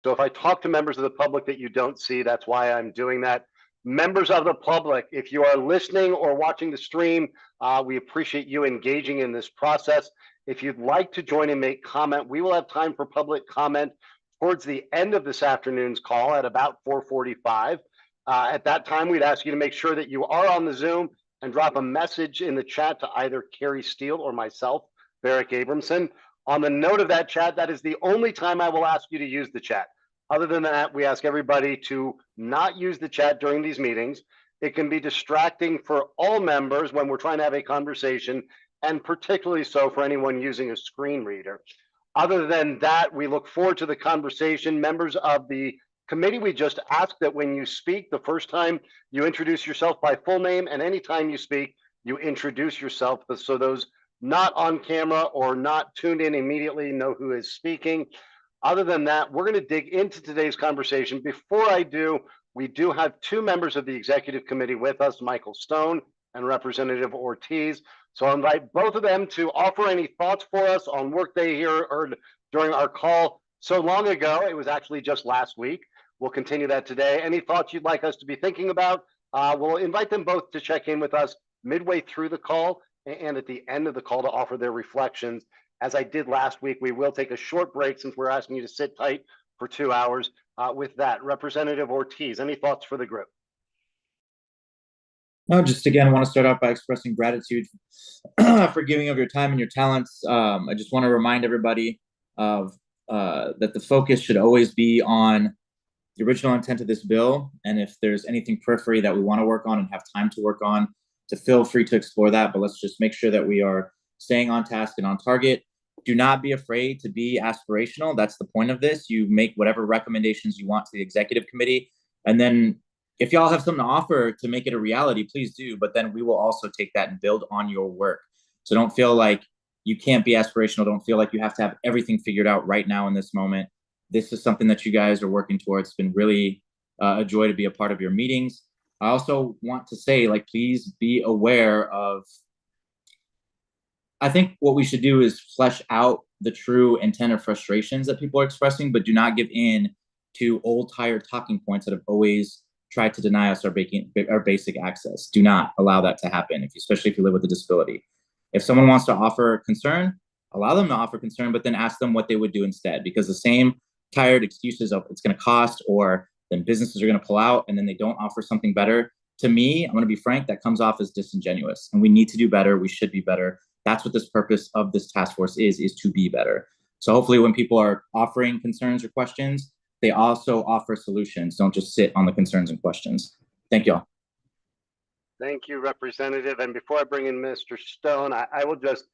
So if I talk to members of the public that you don't see, that's why I'm doing that. Members of the public, if you are listening or watching the stream, we appreciate you engaging in this process. If you'd like to join and make comment, we will have time for public comment towards the end of this afternoon's call at about 4:45. At that time, we'd ask you to make sure that you are on the Zoom and drop a message in the chat to either Carrie Steele or myself, Barrick Abramson. On the note of that chat, that is the only time I will ask you to use the chat. Other than that, we ask everybody to not use the chat during these meetings. It can be distracting for all members when we're trying to have a conversation, and particularly so for anyone using a screen reader. Other than that, we look forward to the conversation. Members of the committee, we just ask that when you speak, the first time you introduce yourself by full name, and anytime you speak, you introduce yourself so those not on camera or not tuned in immediately know who is speaking. Other than that, we're going to dig into today's conversation. Before I do, we do have two members of the executive committee with us, Michael Stone and Representative Ortiz. So I'll invite both of them to offer any thoughts for us on work they heard during our call so long ago. It was actually just last week. We'll continue that today. Any thoughts you'd like us to be thinking about? We'll invite them both to check in with us midway through the call and at the end of the call to offer their reflections. As I did last week, we will take a short break since we're asking you to sit tight for 2 hours. With that, Representative Ortiz, any thoughts for the group? No, just again, want to start off by expressing gratitude for giving of your time and your talents. I just want to remind everybody of that the focus should always be on the original intent of this bill. And if there's anything periphery that we want to work on and have time to work on, to feel free to explore that. But let's just make sure that we are staying on task and on target. Do not be afraid to be aspirational. That's the point of this. You make whatever recommendations you want to the executive committee. And then if y'all have something to offer to make it a reality, please do. But then we will also take that and build on your work. So don't feel like you can't be aspirational. Don't feel like you have to have everything figured out right now in this moment. This is something that you guys are working towards. It's been really a joy to be a part of your meetings. I also want to say, please be aware of, I think what we should do is flesh out the true intent of frustrations that people are expressing, but do not give in to old, tired talking points that have always tried to deny us our basic access. Do not allow that to happen, especially if you live with a disability. If someone wants to offer concern, allow them to offer concern, but then ask them what they would do instead, because the same tired excuses of it's going to cost, or then businesses are going to pull out and then they don't offer something better. To me, I'm going to be frank, that comes off as disingenuous, and we need to do better. We should be better. That's what this purpose of this task force is to be better. So hopefully when people are offering concerns or questions, they also offer solutions. Don't just sit on the concerns and questions. Thank you all. Thank you, Representative. And before I bring in Mr. Stone, I will just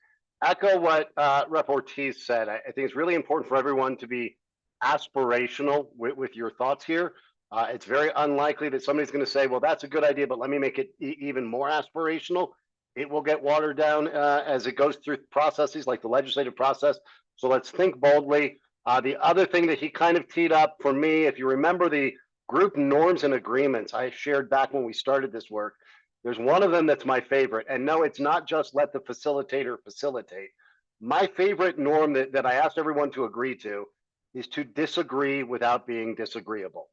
echo what Rep. Ortiz said. I think it's really important for everyone to be aspirational with your thoughts here. It's very unlikely that somebody's going to say, well, that's a good idea, but let me make it even more aspirational. It will get watered down as it goes through processes like the legislative process. So let's think boldly. The other thing that he kind of teed up for me, if you remember the group norms and agreements I shared back when we started this work, there's one of them that's my favorite. And no, it's not just let the facilitator facilitate. My favorite norm that I asked everyone to agree to is to disagree without being disagreeable.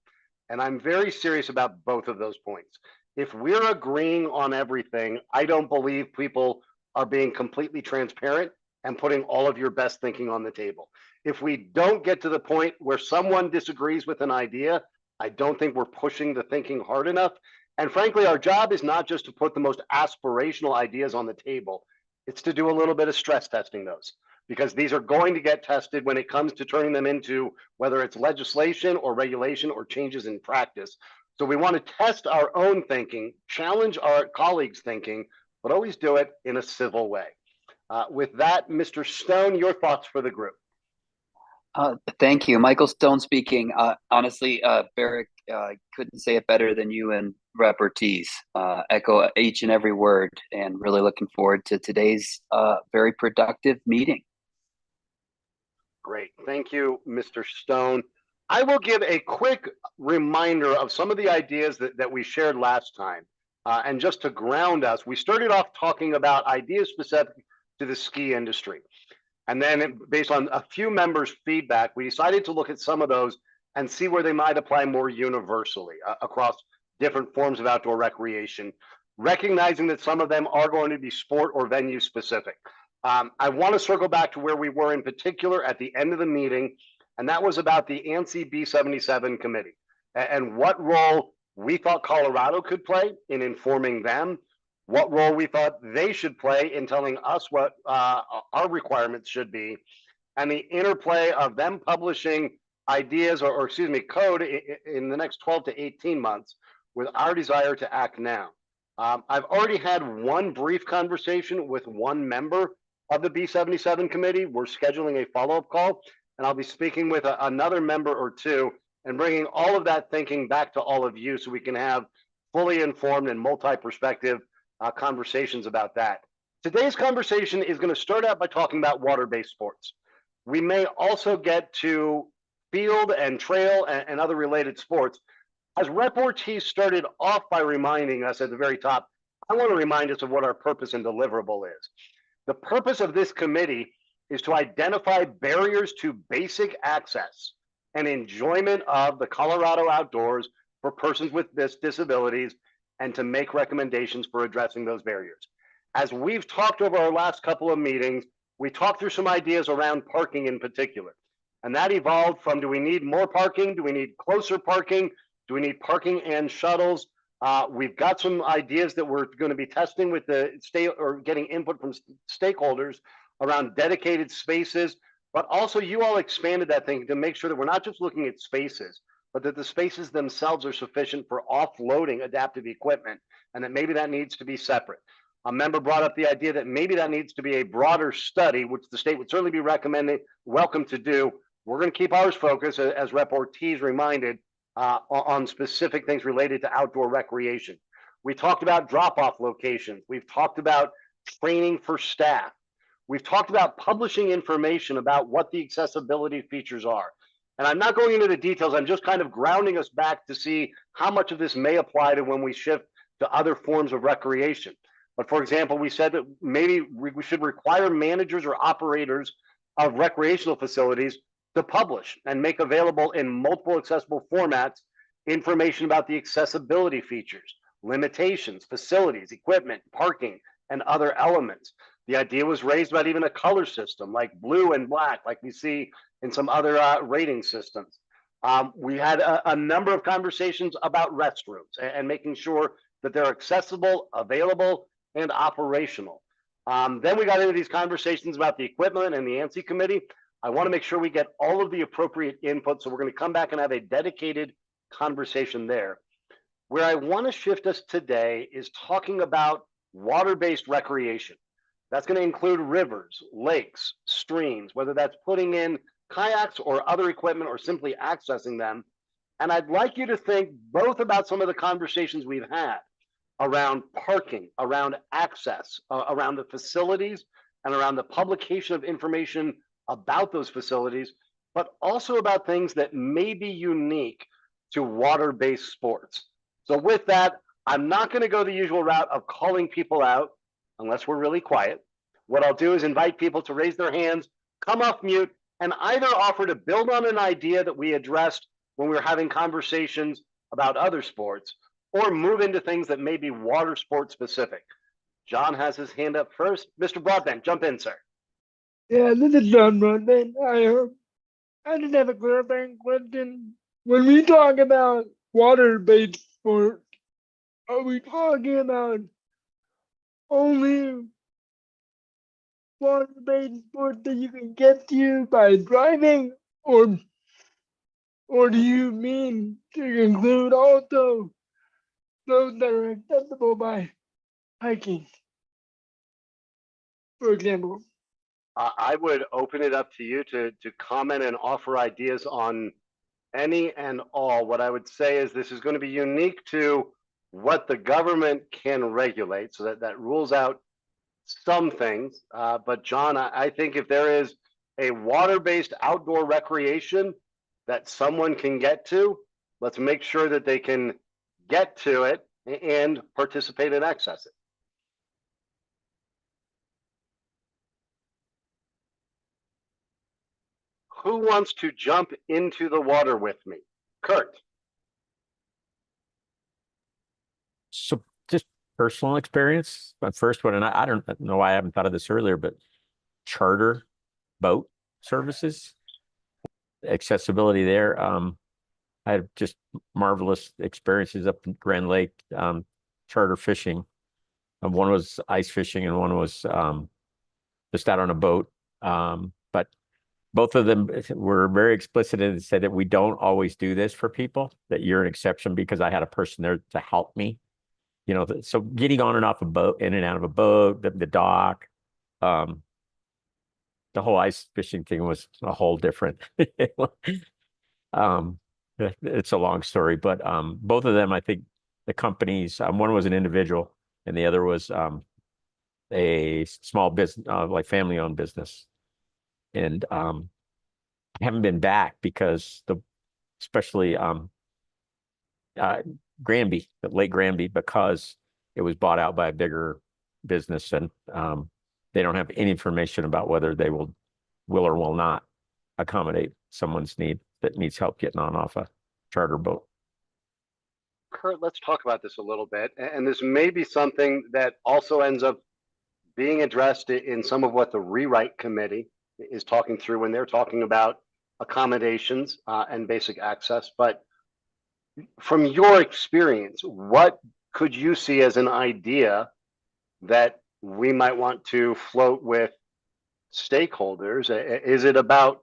And I'm very serious about both of those points. If we're agreeing on everything, I don't believe people are being completely transparent and putting all of your best thinking on the table. If we don't get to the point where someone disagrees with an idea, I don't think we're pushing the thinking hard enough. And frankly, our job is not just to put the most aspirational ideas on the table. It's to do a little bit of stress testing those, because these are going to get tested when it comes to turning them into whether it's legislation or regulation or changes in practice. So we want to test our own thinking, challenge our colleagues' thinking, but always do it in a civil way. With that, Mr. Stone, your thoughts for the group. Thank you. Michael Stone speaking. Honestly, Barrick, couldn't say it better than you and Rep. Ortiz. Echo each and every word, and really looking forward to today's very productive meeting. Great. Thank you, Mr. Stone. I will give a quick reminder of some of the ideas that we shared last time. And just to ground us, we started off talking about ideas specific to the ski industry. And then based on a few members' feedback, we decided to look at some of those and see where they might apply more universally across different forms of outdoor recreation, recognizing that some of them are going to be sport or venue specific. I want to circle back to where we were in particular at the end of the meeting, and that was about the ANSI B77 committee and what role we thought Colorado could play in informing them, what role we thought they should play in telling us what our requirements should be, and the interplay of them publishing ideas or excuse me, code in the next 12 to 18 months with our desire to act now. I've already had one brief conversation with one member of the B77 committee. We're scheduling a follow-up call, and I'll be speaking with another member or two and bringing all of that thinking back to all of you so we can have fully informed and multi-perspective conversations about that. Today's conversation is going to start out by talking about water-based sports. We may also get to field and trail and other related sports. As Rep Ortiz started off by reminding us at the very top, I want to remind us of what our purpose and deliverable is. The purpose of this committee is to identify barriers to basic access and enjoyment of the Colorado outdoors for persons with disabilities and to make recommendations for addressing those barriers. As we've talked over our last couple of meetings, we talked through some ideas around parking in particular. And that evolved from, do we need more parking? Do we need closer parking? Do we need parking and shuttles? We've got some ideas that we're going to be testing with the state or getting input from stakeholders around dedicated spaces, but also you all expanded that thing to make sure that we're not just looking at spaces, but that the spaces themselves are sufficient for offloading adaptive equipment, and that maybe that needs to be separate. A member brought up the idea that maybe that needs to be a broader study, which the state would certainly be welcome to do. We're going to keep ours focused, as Rep Ortiz reminded, on specific things related to outdoor recreation. We talked about drop-off locations. We've talked about training for staff. We've talked about publishing information about what the accessibility features are. And I'm not going into the details. I'm just kind of grounding us back to see how much of this may apply to when we shift to other forms of recreation. But for example, we said that maybe we should require managers or operators of recreational facilities to publish and make available in multiple accessible formats information about the accessibility features, limitations, facilities, equipment, parking, and other elements. The idea was raised about even a color system like blue and black, like we see in some other rating systems. We had a number of conversations about restrooms and making sure that they're accessible, available, and operational. Then we got into these conversations about the equipment and the ANSI committee. I want to make sure we get all of the appropriate input, so we're going to come back and have a dedicated conversation there. Where I want to shift us today is talking about water-based recreation. That's going to include rivers, lakes, streams, whether that's putting in kayaks or other equipment or simply accessing them. And I'd like you to think both about some of the conversations we've had around parking, around access, around the facilities, and around the publication of information about those facilities, but also about things that may be unique to water-based sports. So with that, I'm not going to go the usual route of calling people out unless we're really quiet. What I'll do is invite people to raise their hands, come off mute, and either offer to build on an idea that we addressed when we were having conversations about other sports, or move into things that may be water sport specific. John has his hand up first. Mr. Broadbent, jump in, sir. Yeah, this is John Broadbent. I just have a clarifying question. When we talk about water-based sports, are we talking about only water-based sports that you can get to by driving, or do you mean to include also those that are accessible by hiking, for example? I would open it up to you to comment and offer ideas on any and all. What I would say is this is going to be unique to what the government can regulate, so that rules out some things. But John, I think if there is a water-based outdoor recreation that someone can get to, let's make sure that they can get to it and participate and access it. Who wants to jump into the water with me? Kurt. So just personal experience. My first one, and I don't know why I haven't thought of this earlier, but charter boat services, accessibility there. I had just marvelous experiences up in Grand Lake, charter fishing. One was ice fishing and one was just out on a boat. But both of them were very explicit and said that we don't always do this for people, that you're an exception, because I had a person there to help me. You know, so getting on and off a boat, in and out of a boat, the dock, the whole ice fishing thing was a whole different. It's a long story, but both of them, I think the companies, one was an individual and the other was a small business, like family-owned business. And I haven't been back because especially Granby, Lake Granby, because it was bought out by a bigger business, and they don't have any information about whether they will or will not accommodate someone's need that needs help getting on off a charter boat. Kurt, let's talk about this a little bit. And this may be something that also ends up being addressed in some of what the rewrite committee is talking through when they're talking about accommodations and basic access. But from your experience, what could you see as an idea that we might want to float with stakeholders? Is it about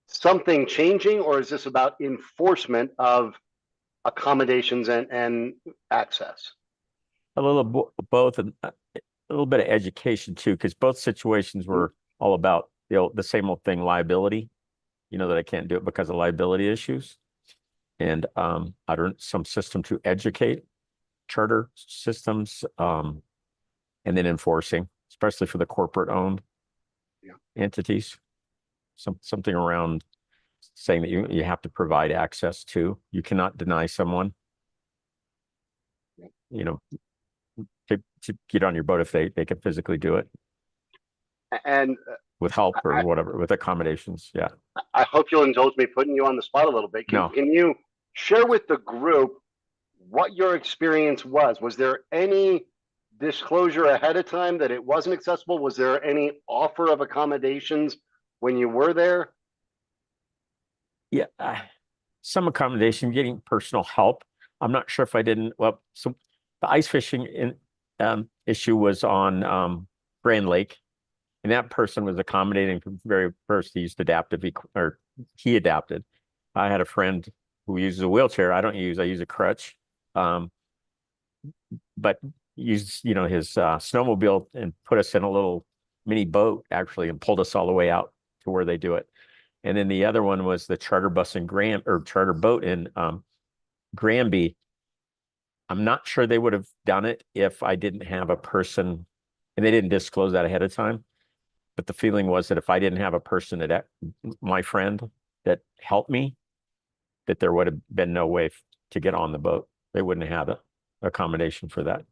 something changing, or is this about enforcement of accommodations and access? A little both, and a little bit of education too, because both situations were all about the same old thing, liability. You know, that I can't do it because of liability issues. And I don't some system to educate charter systems, and then enforcing, especially for the corporate owned entities. Something around saying that you have to provide access to. You cannot deny someone, you know, to get on your boat if they can physically do it. And with help or whatever, with accommodations. Yeah. I hope you'll indulge me putting you on the spot a little bit. Can you share with the group what your experience was? Was there any disclosure ahead of time that it wasn't accessible? Was there any offer of accommodations when you were there? Yeah, some accommodation, getting personal help. I'm not sure if I didn't. Well, so the ice fishing issue was on Grand Lake, and that person was accommodating from the very first. He used adaptive, or he adapted. I had a friend who uses a wheelchair. I use a crutch, but used his snowmobile and put us in a little mini boat actually, and pulled us all the way out to where they do it. And then the other one was the charter bus in charter boat in Granby. I'm not sure they would have done it if I didn't have a person, and they didn't disclose that ahead of time. But the feeling was that if I didn't have a person my friend that helped me, that there would have been no way to get on the boat. They wouldn't have had the accommodation for that.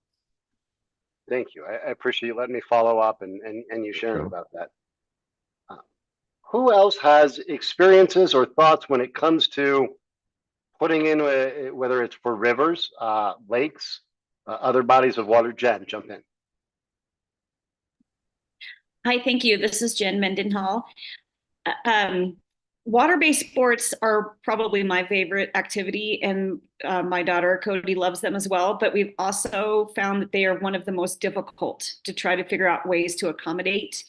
Thank you. I appreciate you letting me follow up and you sharing about that. Who else has experiences or thoughts when it comes to putting in, whether it's for rivers, lakes, other bodies of water? Jen, jump in. Hi, thank you. This is Jen Mendenhall. Water-based sports are probably my favorite activity, and my daughter Cody loves them as well. But we've also found that they are one of the most difficult to try to figure out ways to accommodate,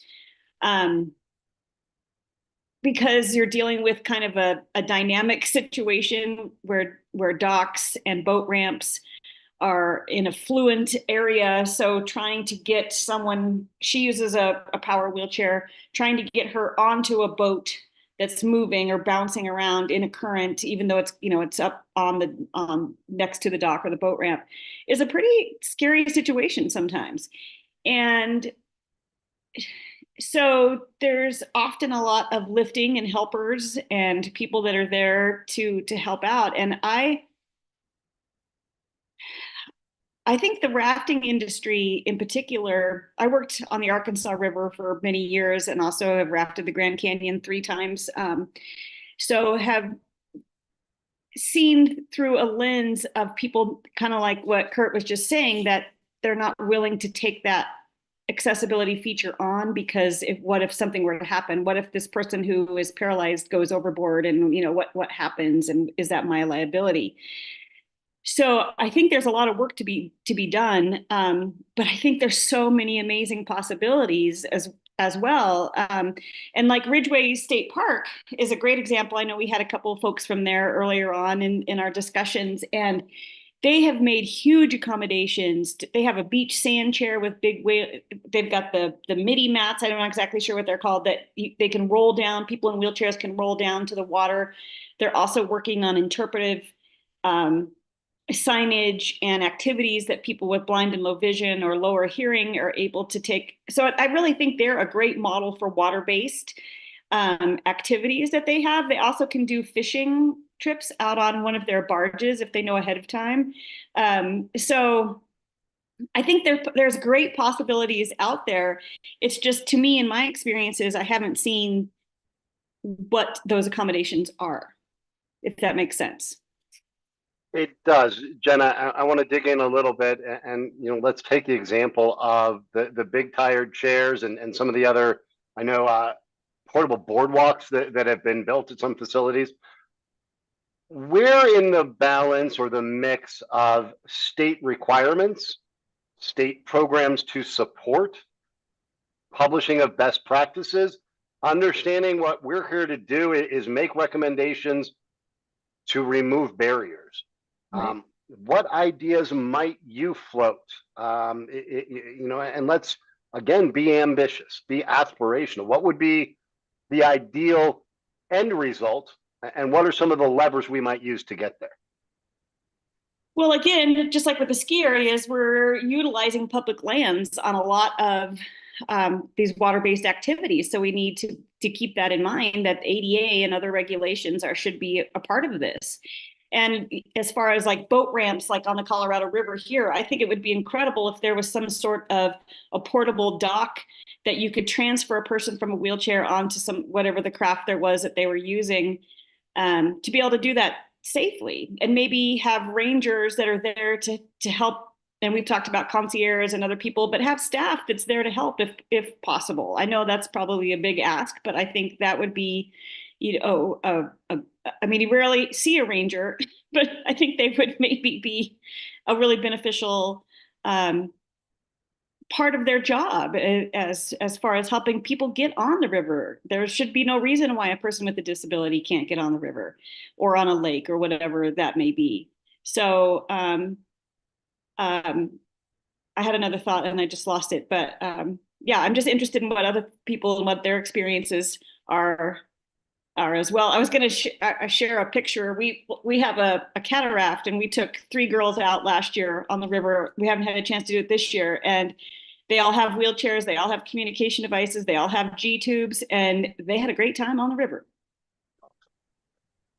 because you're dealing with kind of a dynamic situation where docks and boat ramps are in a fluent area. So trying to get someone, she uses a power wheelchair, trying to get her onto a boat that's moving or bouncing around in a current, even though it's up on the next to the dock or the boat ramp, is a pretty scary situation sometimes. And so there's often a lot of lifting and helpers and people that are there to help out. And I think the rafting industry in particular, I worked on the Arkansas River for many years and also have rafted the Grand Canyon 3 times. So have seen through a lens of people, kind of like what Kurt was just saying, that they're not willing to take that accessibility feature on, because what if something were to happen? What if this person who is paralyzed goes overboard, and what happens, and is that my liability? So I think there's a lot of work to be done, but I think there's so many amazing possibilities as well. And like Ridgway State Park is a great example. I know we had a couple of folks from there earlier on in our discussions, and they have made huge accommodations. They have a beach sand chair with big whale. They've got the midi mats. I'm not exactly sure what they're called, that they can roll down. People in wheelchairs can roll down to the water. They're also working on interpretive signage and activities that people with blind and low vision or lower hearing are able to take. So I really think they're a great model for water-based activities that they have. They also can do fishing trips out on one of their barges if they know ahead of time. So I think there's great possibilities out there. It's just, to me, in my experiences, I haven't seen what those accommodations are, if that makes sense. It does, Jenna. I want to dig in a little bit, and let's take the example of the big tired chairs and some of the other, I know, portable boardwalks that have been built at some facilities. We're in the balance or the mix of state requirements, state programs to support, publishing of best practices. Understanding what we're here to do is make recommendations to remove barriers. Right. What ideas might you float? And let's again be ambitious, be aspirational. What would be the ideal end result, and what are some of the levers we might use to get there? Well, again, just like with the ski areas, we're utilizing public lands on a lot of these water-based activities. So we need to keep that in mind, that ADA and other regulations should be a part of this. And as far as like boat ramps, like on the Colorado River here, I think it would be incredible if there was some sort of a portable dock that you could transfer a person from a wheelchair onto whatever the craft there was that they were using, to be able to do that safely, and maybe have rangers that are there to help. And we've talked about concierges and other people, but have staff that's there to help if possible. I know that's probably a big ask, but I think that would be, I mean, you rarely see a ranger, but I think they would maybe be a really beneficial part of their job as far as helping people get on the river. There should be no reason why a person with a disability can't get on the river or on a lake or whatever that may be. So I had another thought and I just lost it, but yeah, I'm just interested in what other people and what their experiences are as well. I was going to share a picture. We have a cataract, and we took 3 girls out last year on the river. We haven't had a chance to do it this year, and they all have wheelchairs. They all have communication devices. They all have G tubes, and they had a great time on the river.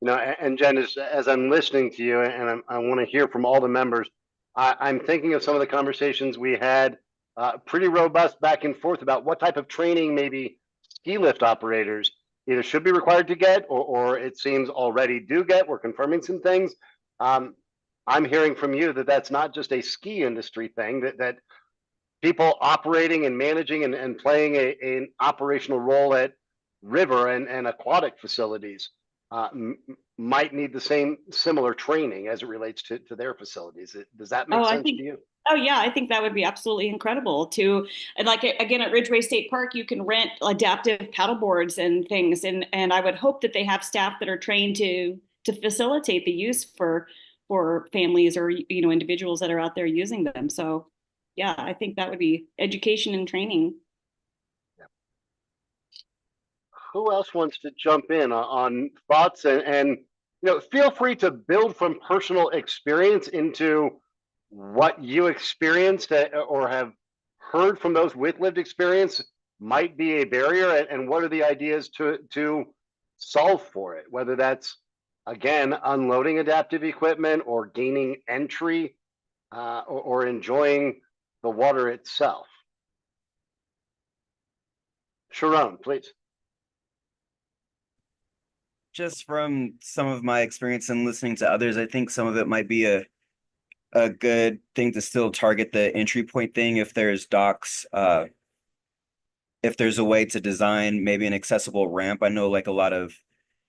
And Jen, as I'm listening to you, and I want to hear from all the members, I'm thinking of some of the conversations we had, pretty robust back and forth about what type of training maybe ski lift operators either should be required to get, or it seems already do get. We're confirming some things. I'm hearing from you that that's not just a ski industry thing, that people operating and managing and playing an operational role at river and aquatic facilities might need the similar training as it relates to their facilities. Does that make sense to you? Oh yeah, I think that would be absolutely incredible and like, again, at Ridgway State Park, you can rent adaptive paddle boards and things. And I would hope that they have staff that are trained to facilitate the use for families or, individuals that are out there using them. So yeah, I think that would be education and training. Who else wants to jump in on thoughts and feel free to build from personal experience into what you experienced or have heard from those with lived experience might be a barrier, and what are the ideas to solve for it, whether that's again unloading adaptive equipment or gaining entry or enjoying the water itself. Sharon, please. just from some of my experience and listening to others, I think some of it might be a good thing to still target the entry point thing if there's docks, if there's a way to design maybe an accessible ramp. I know like a lot of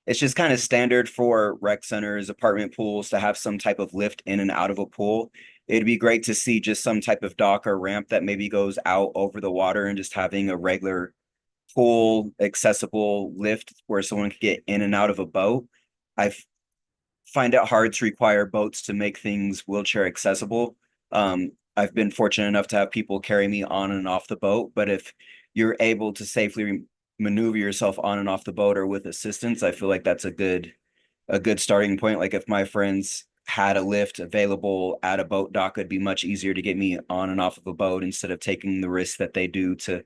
it's just kind of standard for rec centers, apartment pools to have some type of lift in and out of a pool. It'd be great to see just some type of dock or ramp that maybe goes out over the water and just having a regular pool accessible lift where someone could get in and out of a boat. I find it hard to require boats to make things wheelchair accessible. I've been fortunate enough to have people carry me on and off the boat, but if you're able to safely maneuver yourself on and off the boat or with assistance, I feel like that's a good starting point. Like if my friends had a lift available at a boat dock, it'd be much easier to get me on and off of a boat instead of taking the risk that they do to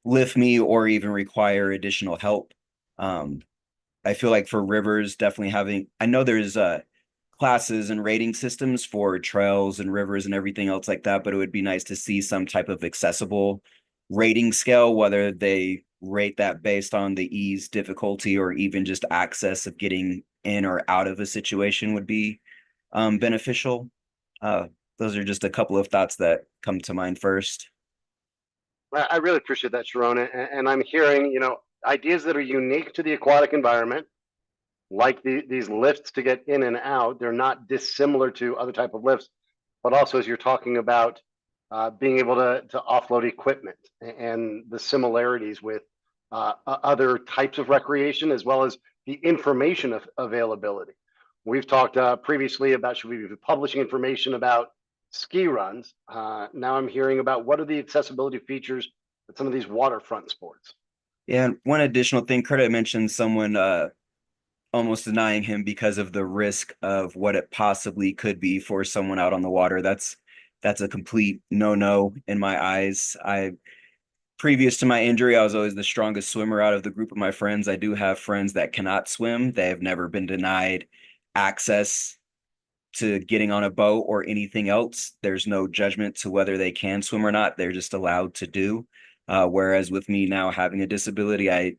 lift me or even require additional help. I feel like for rivers, definitely having, I know there's classes and rating systems for trails and rivers and everything else like that, but it would be nice to see some type of accessible rating scale, whether they rate that based on the ease, difficulty, or even just access of getting in or out of a situation would be beneficial. Those are just a couple of thoughts that come to mind first. I really appreciate that, Sharon. And I'm hearing, ideas that are unique to the aquatic environment, like these lifts to get in and out. They're not dissimilar to other type of lifts, but also as you're talking about being able to offload equipment and the similarities with other types of recreation, as well as the information of availability. We've talked previously about should we be publishing information about ski runs. Now I'm hearing about what are the accessibility features at some of these waterfront sports. Yeah, and one additional thing, Kurt had mentioned someone almost denying him because of the risk of what it possibly could be for someone out on the water. That's a complete no-no in my eyes. Previous to my injury, I was always the strongest swimmer out of the group of my friends. I do have friends that cannot swim. They have never been denied access to getting on a boat or anything else. There's no judgment to whether they can swim or not. They're just allowed to do. Whereas with me now having a disability, I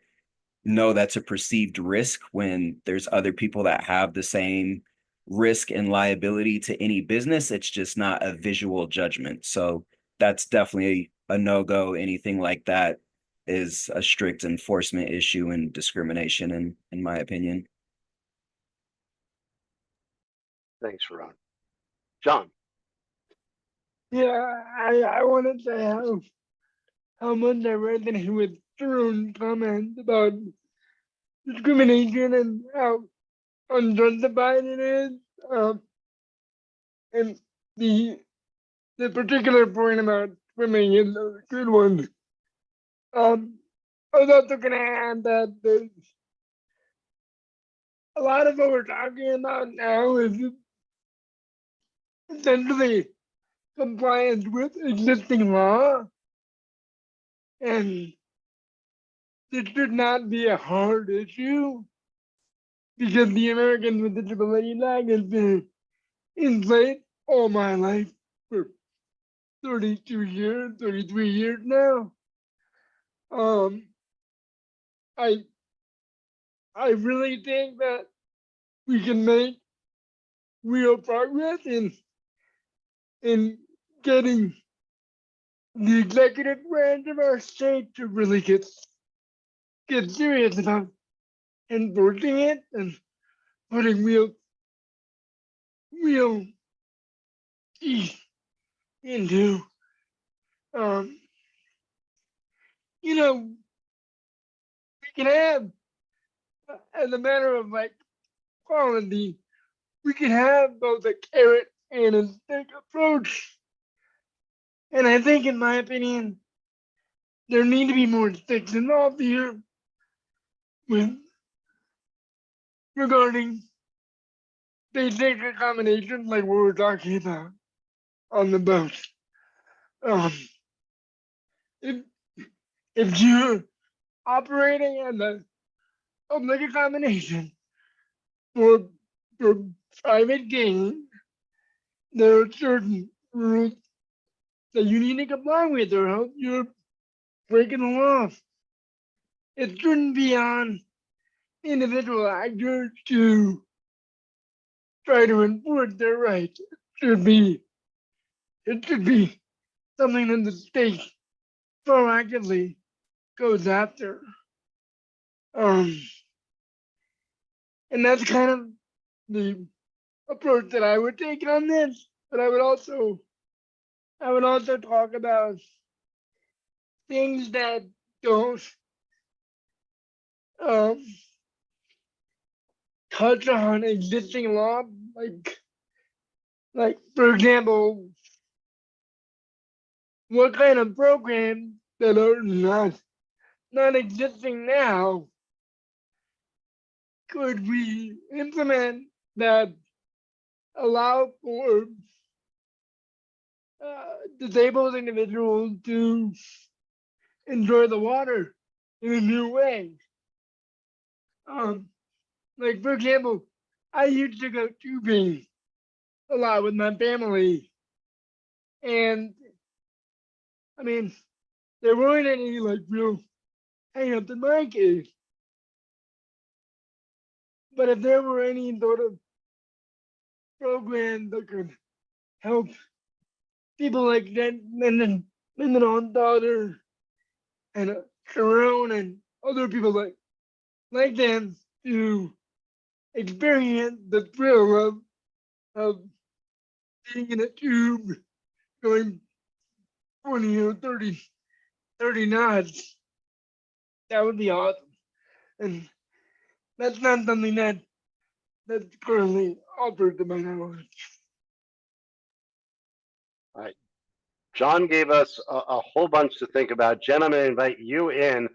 know that's a perceived risk when there's other people that have the same risk and liability to any business. It's just not a visual judgment. So that's definitely a no-go. Anything like that is a strict enforcement issue and discrimination in my opinion. Thanks, Sharon. John. Yeah, I wanted to have how much I resonate with Sharon's comment about discrimination and how unjustified it is. And the particular point about swimming is a good one. I was also gonna add that there's a lot of what we're talking about now is essentially compliance with existing law, and it should not be a hard issue because the Americans with Disabilities Act has been in place all my life for 32 years, 33 years now. I really think that we can make real progress in getting the executive branch of our state to really get serious about enforcing it and putting real teeth into we can have as a matter of like quality, we can have both a carrot and a stick approach. And I think, in my opinion, there need to be more sticks involved here with regarding basic accommodations like what we're talking about on the boat. If you're operating as a public accommodation for private gain, there are certain rules that you need to comply with, or else you're breaking the law. It shouldn't be on individual actors to try to enforce their rights. It should be something that the state proactively goes after. And that's kind of the approach that I would take on this. But I would also talk about things that don't um, touch on existing law, like for example, what kind of programs that are not existing now could we implement that allow for disabled individuals to enjoy the water in a new way? Like for example, I used to go tubing a lot with my family, and I mean, there weren't any like real hang-ups in my case. But if there were any sort of program that could help people like that, Lyndon on daughter and Sharon and other people like them to experience the thrill of being in a tube going 20 or 30 knots, that would be awesome. And that's not something that's currently offered to my knowledge. All right. John gave us a whole bunch to think about. Jen, I'm going to invite you in.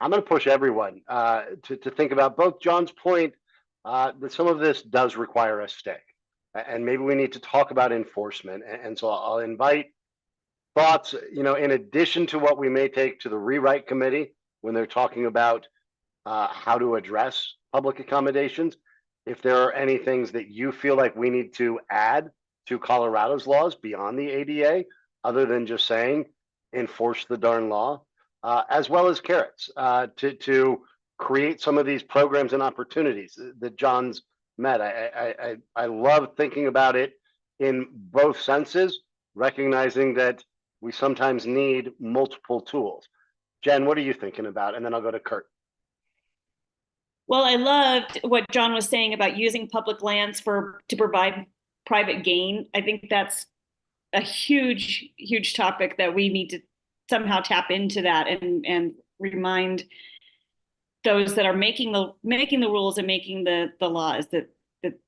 I'm going to push everyone to think about both John's point that some of this does require a stay, and maybe we need to talk about enforcement. And so I'll invite thoughts, in addition to what we may take to the rewrite committee when they're talking about how to address public accommodations. If there are any things that you feel like we need to add to Colorado's laws beyond the ADA, other than just saying enforce the darn law, as well as carrots to create some of these programs and opportunities that John's met. I love thinking about it in both senses, recognizing that we sometimes need multiple tools. Jen, what are you thinking about? And then I'll go to Kurt. Well, I loved what John was saying about using public lands to provide private gain. I think that's a huge, huge topic that we need to somehow tap into that and remind those that are making the rules and making the laws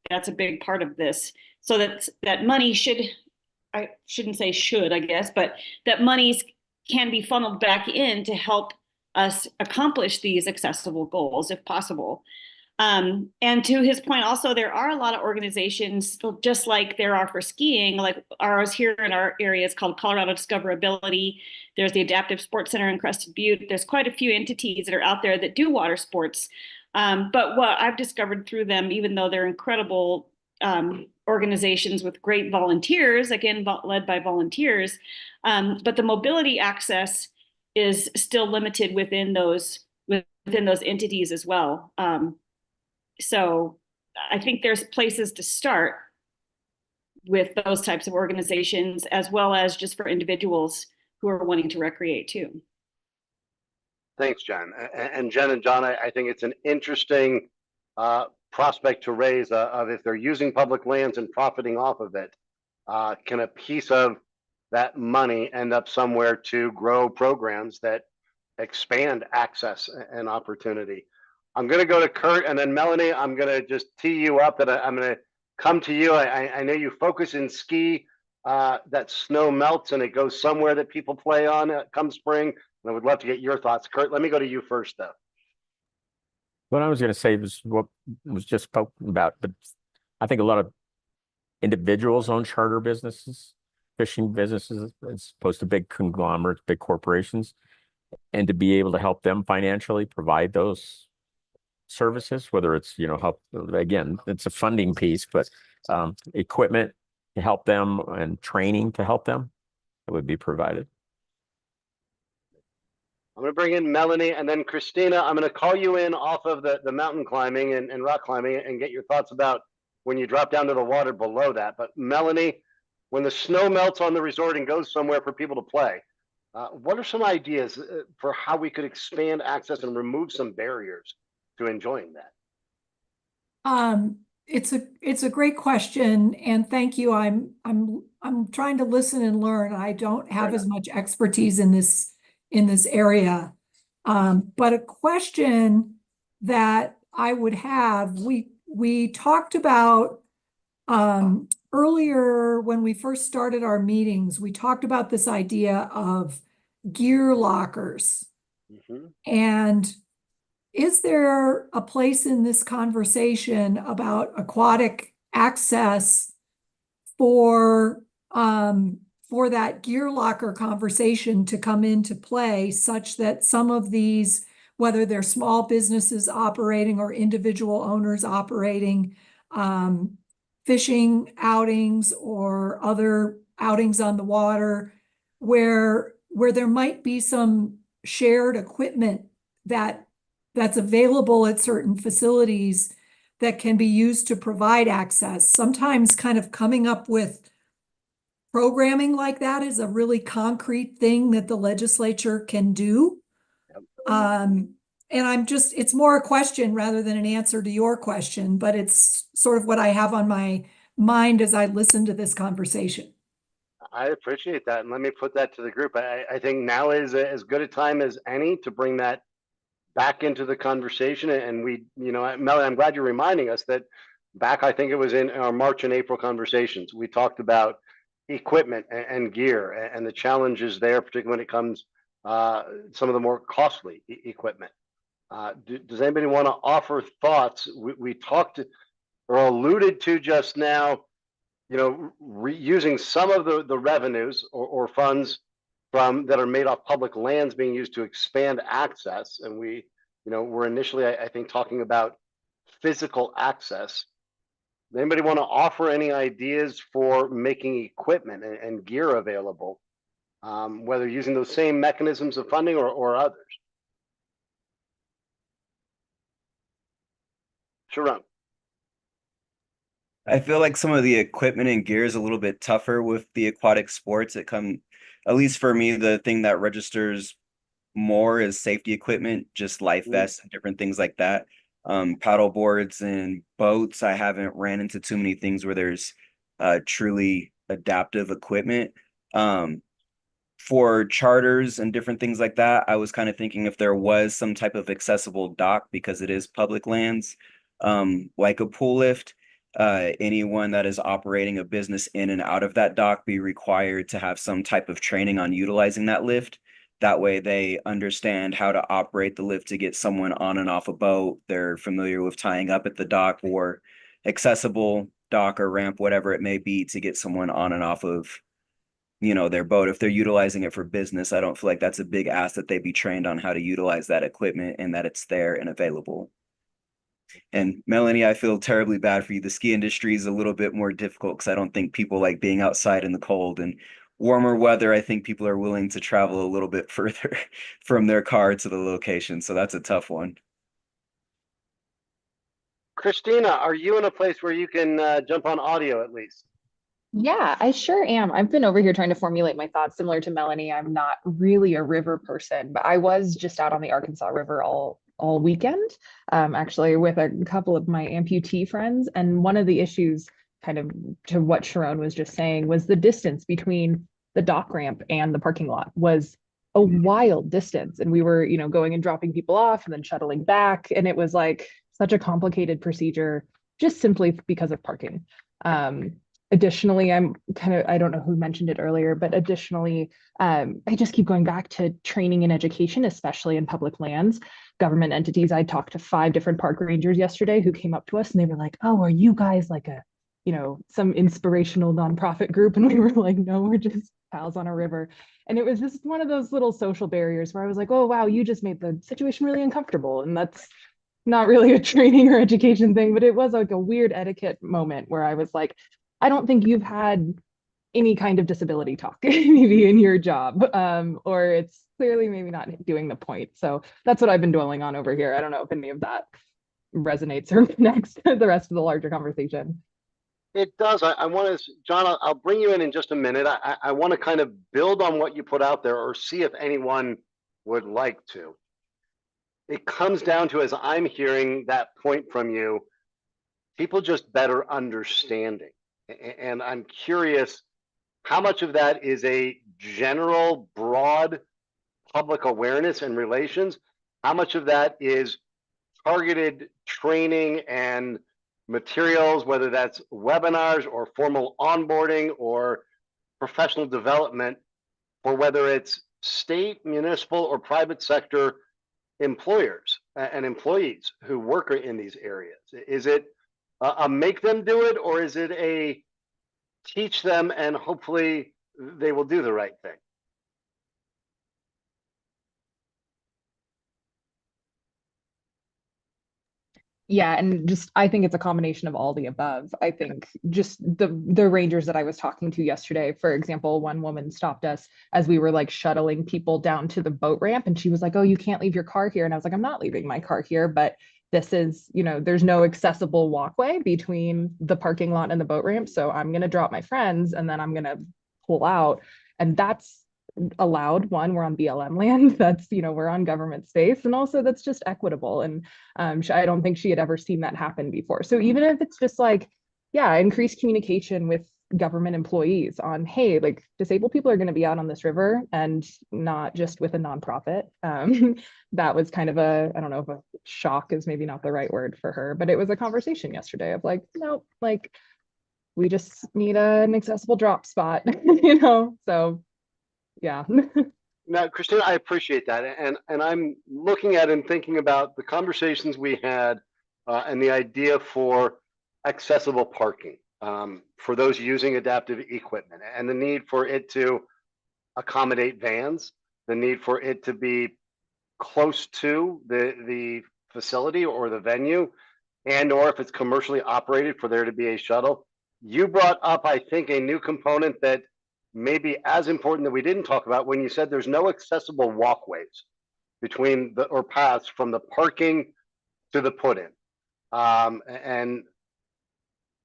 that's a big part of this. So that money I shouldn't say should, I guess, but that monies can be funneled back in to help us accomplish these accessible goals if possible. And to his point, also, there are a lot of organizations, just like there are for skiing, like ours here in our area is called Colorado Discoverability. There's the Adaptive Sports Center in Crested Butte. There's quite a few entities that are out there that do water sports. But what I've discovered through them, even though they're incredible organizations with great volunteers, again, led by volunteers, but the mobility access is still limited within those entities as well. So I think there's places to start with those types of organizations, as well as just for individuals who are wanting to recreate too. Thanks, Jen. And Jen and John, I think it's an interesting prospect to raise of if they're using public lands and profiting off of it, can a piece of that money end up somewhere to grow programs that expand access and opportunity? I'm going to go to Kurt, and then Melanie, I'm going to just tee you up that I'm going to come to you. I know you focus in ski, that snow melts and it goes somewhere that people play on come spring. And I would love to get your thoughts. Kurt, let me go to you first, though. What I was going to say was what was just spoken about, but I think a lot of individuals own charter businesses, fishing businesses, as opposed to big conglomerates, big corporations, and to be able to help them financially provide those services, whether it's, help, again, it's a funding piece, but equipment to help them and training to help them, it would be provided. I'm going to bring in Melanie and then Christina. I'm going to call you in off of the mountain climbing and rock climbing and get your thoughts about when you drop down to the water below that. But Melanie, when the snow melts on the resort and goes somewhere for people to play, what are some ideas for how we could expand access and remove some barriers to enjoying that? It's a great question, and thank you. I'm trying to listen and learn. I don't have as much expertise in this area. But a question that I would have, we talked about earlier when we first started our meetings, we talked about this idea of gear lockers. Mhm. And is there a place in this conversation about aquatic access for that gear locker conversation to come into play, such that some of these, whether they're small businesses operating or individual owners operating, fishing outings or other outings on the water, where there might be some shared equipment that's available at certain facilities that can be used to provide access. Sometimes kind of coming up with programming like that is a really concrete thing that the legislature can do. And it's more a question rather than an answer to your question, but it's sort of what I have on my mind as I listen to this conversation. I appreciate that. And let me put that to the group. I think now is as good a time as any to bring that back into the conversation. And Melanie, I'm glad you're reminding us that back, I think it was in our March and April conversations, we talked about equipment and gear and the challenges there, particularly when it comes some of the more costly equipment. Does anybody want to offer thoughts? We talked or alluded to just now, using some of the revenues or funds that are made off public lands being used to expand access. And we're initially, I think, talking about physical access. Does anybody want to offer any ideas for making equipment and gear available, whether using those same mechanisms of funding or others? Sharon. I feel like some of the equipment and gear is a little bit tougher with the aquatic sports. At least for me, the thing that registers more is safety equipment, just life vests and different things like that. Paddle boards and boats, I haven't ran into too many things where there's truly adaptive equipment. For charters and different things like that, I was kind of thinking if there was some type of accessible dock, because it is public lands, like a pool lift, anyone that is operating a business in and out of that dock be required to have some type of training on utilizing that lift. That way they understand how to operate the lift to get someone on and off a boat. They're familiar with tying up at the dock or accessible dock or ramp, whatever it may be, to get someone on and off of their boat. If they're utilizing it for business, I don't feel like that's a big ask that they be trained on how to utilize that equipment and that it's there and available. And Melanie, I feel terribly bad for you. The ski industry is a little bit more difficult because I don't think people like being outside in the cold, and warmer weather, I think people are willing to travel a little bit further from their car to the location. So that's a tough one. Christina, are you in a place where you can jump on audio at least? Yeah, I sure am. I've been over here trying to formulate my thoughts similar to Melanie. I'm not really a river person, but I was just out on the Arkansas River all weekend, actually with a couple of my amputee friends. And one of the issues, kind of to what Sharon was just saying, was the distance between the dock ramp and the parking lot was a wild distance. And we were, going and dropping people off and then shuttling back. And it was like such a complicated procedure just simply because of parking. Additionally, I don't know who mentioned it earlier, but additionally, I just keep going back to training and education, especially in public lands, government entities. I talked to 5 different park rangers yesterday who came up to us and they were like, "Oh, are you guys like some inspirational nonprofit group?" And we were like, "No, we're just pals on a river." And it was just one of those little social barriers where I was like, "Oh, wow, you just made the situation really uncomfortable." And that's not really a training or education thing, but it was like a weird etiquette moment where I was like, I don't think you've had any kind of disability talk maybe in your job, or it's clearly maybe not doing the point. So that's what I've been dwelling on over here. I don't know if any of that resonates or connects to the rest of the larger conversation. It does. I want to, John, I'll bring you in just a minute. I want to kind of build on what you put out there or see if anyone would like to. It comes down to, as I'm hearing that point from you, people just better understanding. And I'm curious, how much of that is a general, broad public awareness and relations? How much of that is targeted training and materials, whether that's webinars or formal onboarding or professional development, for whether it's state, municipal, or private sector employers and employees who work in these areas? Is it a make them do it, or is it a teach them and hopefully they will do the right thing? Yeah, and just I think it's a combination of all the above. I think just the rangers that I was talking to yesterday, for example, one woman stopped us as we were like shuttling people down to the boat ramp, and she was like, "Oh, you can't leave your car here." And I was like, "I'm not leaving my car here, but this is, there's no accessible walkway between the parking lot and the boat ramp, so I'm going to drop my friends and then I'm going to pull out." And that's allowed. One, we're on BLM land. That's, we're on government space, and also that's just equitable. And I don't think she had ever seen that happen before. So even if it's just like, yeah, increased communication with government employees on, hey, like disabled people are going to be out on this river, and not just with a nonprofit. That was kind of I don't know if a shock is maybe not the right word for her, but it was a conversation yesterday of like, no, like we just need an accessible drop spot, so yeah. Now, Christina, I appreciate that. And I'm looking at and thinking about the conversations we had and the idea for accessible parking for those using adaptive equipment, and the need for it to accommodate vans, the need for it to be close to the facility or the venue, and or if it's commercially operated, for there to be a shuttle. You brought up, I think, a new component that may be as important that we didn't talk about when you said there's no accessible walkways between or paths from the parking to the put in. And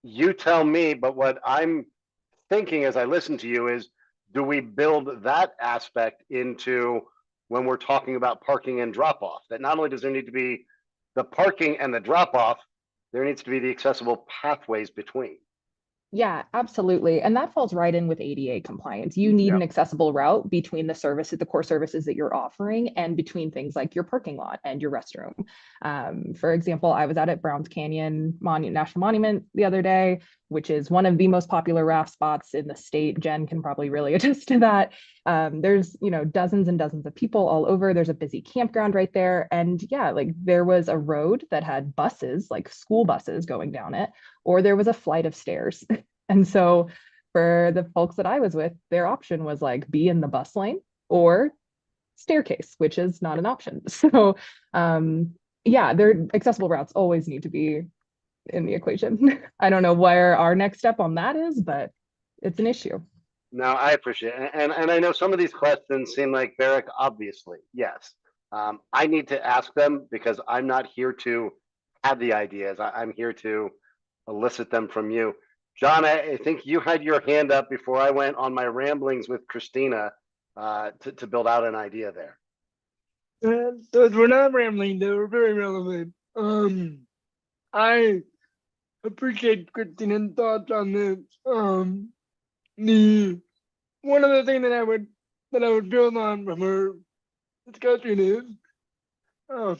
you tell me, but what I'm thinking as I listen to you is, do we build that aspect into when we're talking about parking and drop off? That not only does there need to be the parking and the drop off, there needs to be the accessible pathways between. Yeah, absolutely. And that falls right in with ADA compliance. You need an accessible route between the services, the core services that you're offering, and between things like your parking lot and your restroom. For example, I was out at Browns Canyon National Monument the other day, which is one of the most popular raft spots in the state. Jen can probably really attest to that. There's, dozens and dozens of people all over. There's a busy campground right there. And yeah, like there was a road that had buses, like school buses going down it, or there was a flight of stairs. And so for the folks that I was with, their option was like be in the bus lane or staircase, which is not an option. So yeah, their accessible routes always need to be in the equation. I don't know where our next step on that is, but it's an issue. No, I appreciate it. And I know some of these questions seem like Barrick, obviously, yes. I need to ask them because I'm not here to have the ideas. I'm here to elicit them from you. John, I think you had your hand up before I went on my ramblings with Christina to build out an idea there. Those were not rambling, they were very relevant. I appreciate Christina's thoughts on this. The one other thing that I would build on from her discussion is from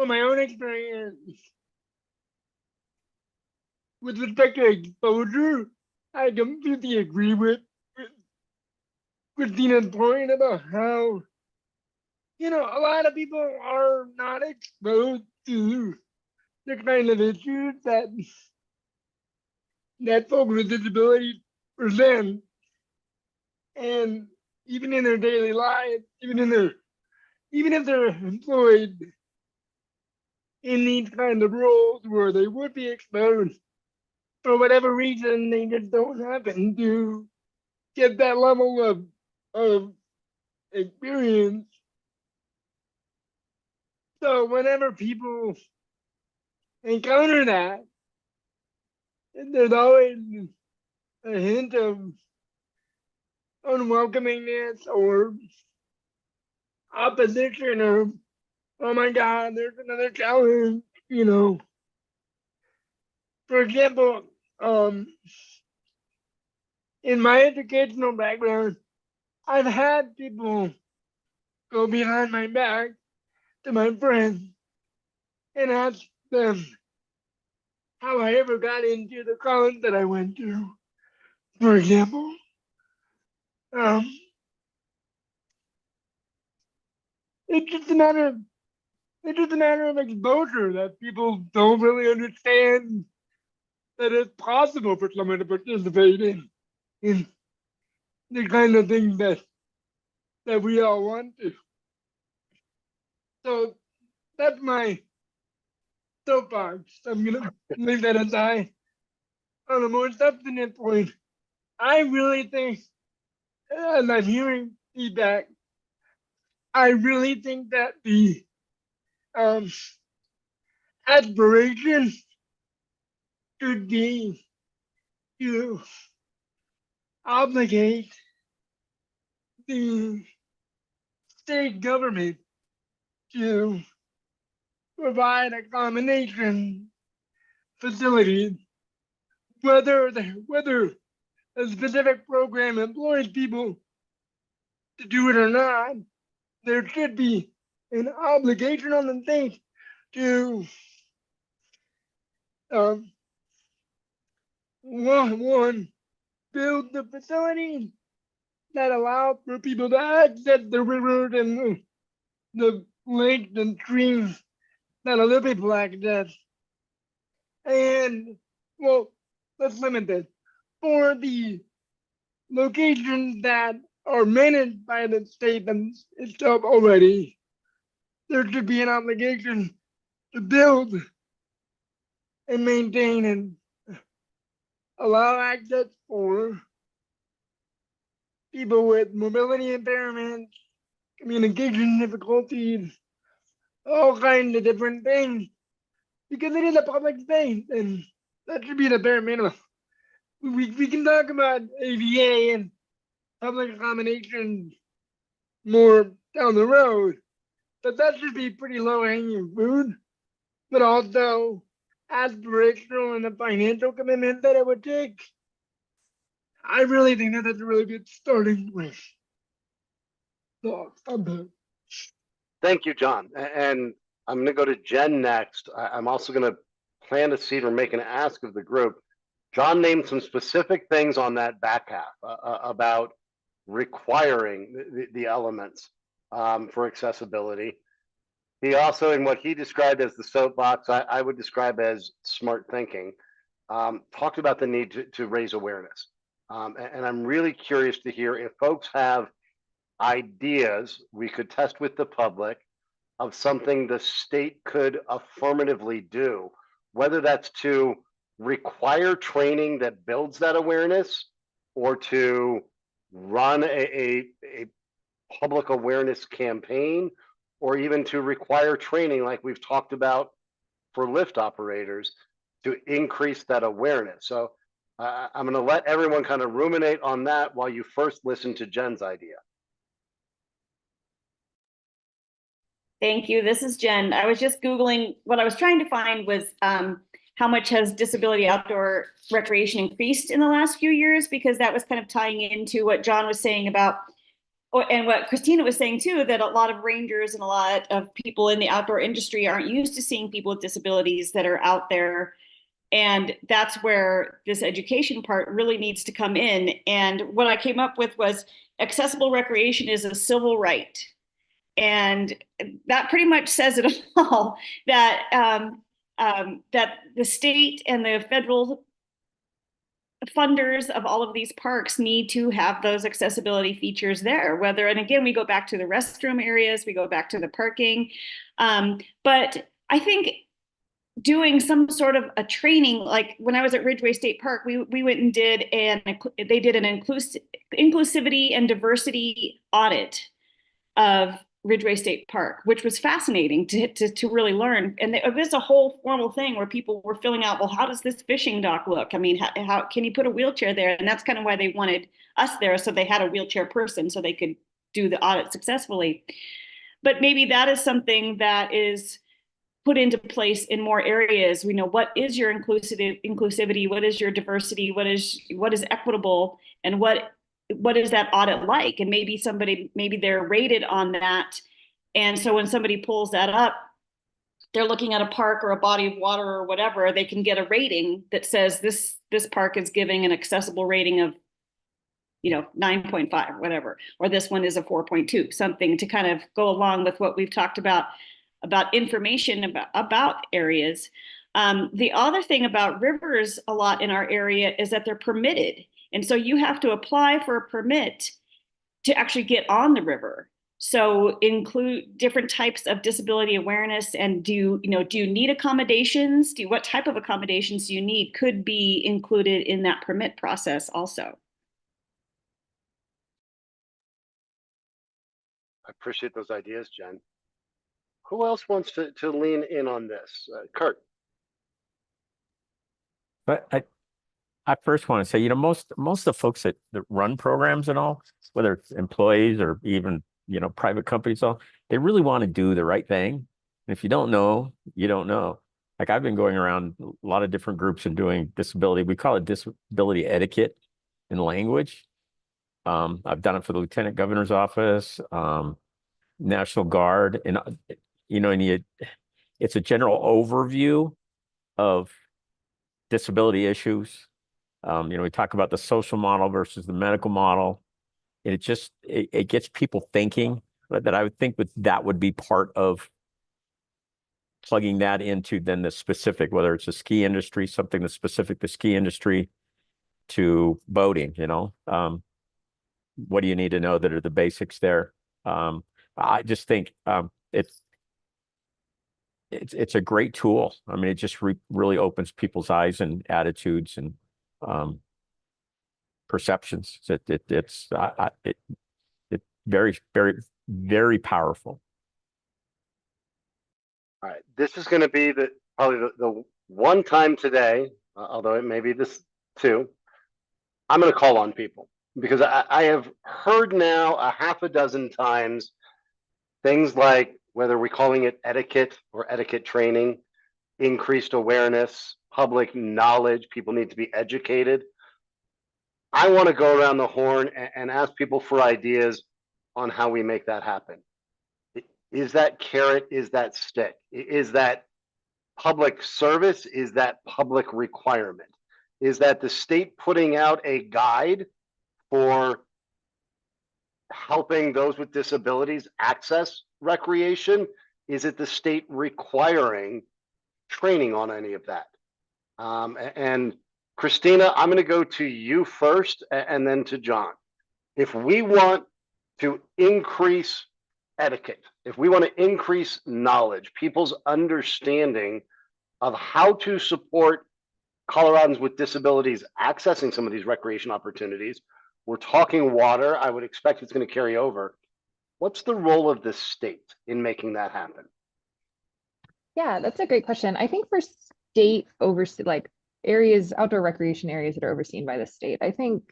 my own experience with respect to exposure, I completely agree with Christina's point about how a lot of people are not exposed to the kind of issues that folks with disabilities present, and even in their daily lives, even if they're employed in these kind of roles where they would be exposed for whatever reason, they just don't happen to get that level of experience. So whenever people encounter that, there's always a hint of unwelcomingness or opposition, or oh my God, there's another challenge, you know. For example, in my educational background, I've had people go behind my back to my friends and ask them how I ever got into the college that I went to, for example. Um, it's just a matter of exposure that people don't really understand that it's possible for someone to participate in the kind of things that we all want to. So that's my soapbox. I'm gonna leave that aside. On a more substantive point, I really think, and I'm hearing feedback, I really think that the um, aspiration should be to obligate the state government to provide accommodation facilities, whether a specific program employs people to do it or not. There should be an obligation on the state to one build the facilities that allow for people to access the rivers and the lakes and streams that other people access. And well, let's limit this. For the locations that are managed by the state itself already, there should be an obligation to build and maintain and allow access for people with mobility impairments, communication difficulties, all kinds of different things, because it is a public space, and that should be the bare minimum. We can talk about ADA and public accommodations more down the road, but that should be pretty low hanging fruit, but also aspirational and the financial commitment that it would take. I really think that that's a really good starting point. So I'm done. Thank you, John. And I'm going to go to Jen next. I'm also going to plant a seed or make an ask of the group. John named some specific things on that back half about requiring the elements for accessibility. He also, in what he described as the soapbox, I would describe as smart thinking, talked about the need to raise awareness. And I'm really curious to hear if folks have ideas we could test with the public of something the state could affirmatively do, whether that's to require training that builds that awareness or to run a public awareness campaign, or even to require training like we've talked about for lift operators to increase that awareness. So I'm going to let everyone kind of ruminate on that while you first listen to Jen's idea. Thank you. This is Jen. I was just Googling. What I was trying to find was how much has disability outdoor recreation increased in the last few years, because that was kind of tying into what John was saying about, and what Christina was saying too, that a lot of rangers and a lot of people in the outdoor industry aren't used to seeing people with disabilities that are out there. And that's where this education part really needs to come in. And what I came up with was accessible recreation is a civil right. And that pretty much says it all, that that the state and the federal funders of all of these parks need to have those accessibility features there, whether, and again, we go back to the restroom areas, we go back to the parking. But I think doing some sort of a training. Like when I was at Ridgeway State Park, we went and did they did an inclusivity and diversity audit of Ridgeway State Park, which was fascinating to really learn. And it was a whole formal thing where people were filling out, well, how does this fishing dock look? I mean, how can you put a wheelchair there? And that's kind of why they wanted us there. So they had a wheelchair person so they could do the audit successfully. But maybe that is something that is put into place in more areas. We know what is your inclusivity, what is your diversity, what is equitable, and what is that audit like? And maybe they're rated on that. And so when somebody pulls that up, they're looking at a park or a body of water or whatever, they can get a rating that says this park is giving an accessible rating of 9.5, whatever, or this one is a 4.2, something to kind of go along with what we've talked about information about areas. The other thing about rivers a lot in our area is that they're permitted. And so you have to apply for a permit to actually get on the river. So include different types of disability awareness. And do you need accommodations? What type of accommodations do you need could be included in that permit process also. I appreciate those ideas, Jen. Who else wants to lean in on this? Kurt. But I first want to say, most of the folks that run programs and all, whether it's employees or even, private companies, they really want to do the right thing. And if you don't know, you don't know. Like I've been going around a lot of different groups and doing disability. We call it disability etiquette in language. I've done it for the Lieutenant Governor's office, National Guard, and it's a general overview of disability issues. We talk about the social model versus the medical model. And it gets people thinking that I would think that would be part of plugging that into then the specific, whether it's the ski industry, something that's specific to ski industry, to boating, what do you need to know that are the basics there? I just think it's a great tool. I mean, it just really opens people's eyes and attitudes and perceptions. It's very, very, very powerful. All right, this is going to be probably the one time today, although it may be this too, I'm going to call on people because I have heard now a half a dozen times things like, whether we're calling it etiquette or etiquette training, increased awareness, public knowledge, people need to be educated. I want to go around the horn and ask people for ideas on how we make that happen. Is that carrot? Is that stick? Is that public service? Is that public requirement? Is that the state putting out a guide for helping those with disabilities access recreation? Is it the state requiring training on any of that? And Christina, I'm going to go to you first and then to John. If we want to increase etiquette, if we want to increase knowledge, people's understanding of how to support Coloradans with disabilities accessing some of these recreation opportunities, we're talking water. I would expect it's going to carry over. What's the role of the state in making that happen? Yeah, that's a great question. I think for state areas, outdoor recreation areas that are overseen by the state, I think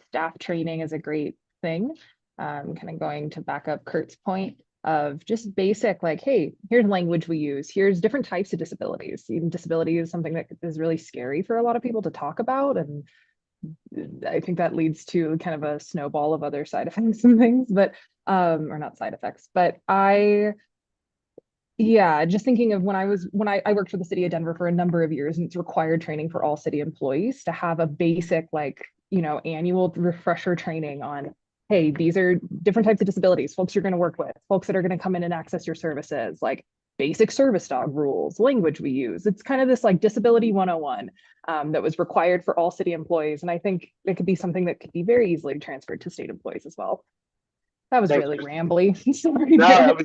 staff training is a great thing. Kind of going to back up Kurt's point of just basic, hey, here's language we use. Here's different types of disabilities. Even disability is something that is really scary for a lot of people to talk about. And I think that leads to kind of a snowball of other side effects and things, but, or not side effects, but just thinking of when I worked for the city of Denver for a number of years, and it's required training for all city employees to have a basic, annual refresher training on, hey, these are different types of disabilities, folks you're going to work with, folks that are going to come in and access your services, basic service dog rules, language we use. It's kind of this disability 101 that was required for all city employees. And I think it could be something that could be very easily transferred to state employees as well. That was really rambly. Sorry. No,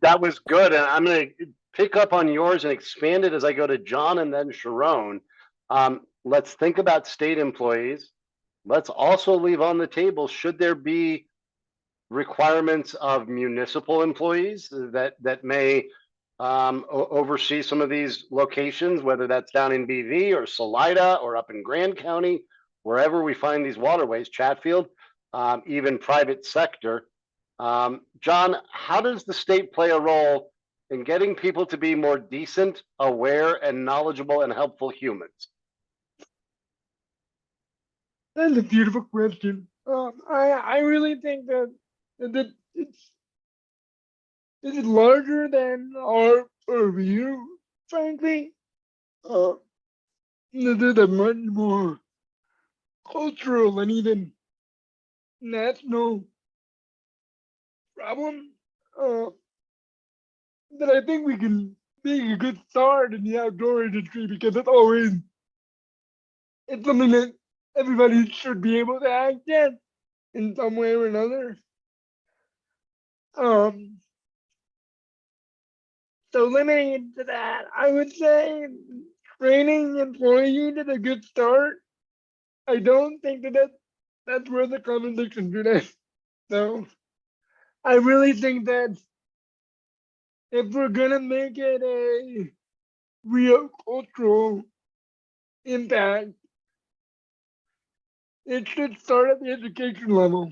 that was good. And I'm going to pick up on yours and expand it as I go to John and then Sharon. Let's think about state employees. Let's also leave on the table, should there be requirements of municipal employees that may oversee some of these locations, whether that's down in BV or Salida or up in Grand County, wherever we find these waterways, Chatfield, even private sector. John, how does the state play a role in getting people to be more decent, aware, and knowledgeable and helpful humans? That's a beautiful question. I really think that it's larger than our purview, frankly. There's a much more cultural and even national problem that I think we can make a good start in the outdoor industry, because it's something that everybody should be able to access in some way or another. So limiting it to that, I would say training employees is a good start. I don't think that's where the contradiction today. So I really think that if we're gonna make it a real cultural impact, it should start at the education level.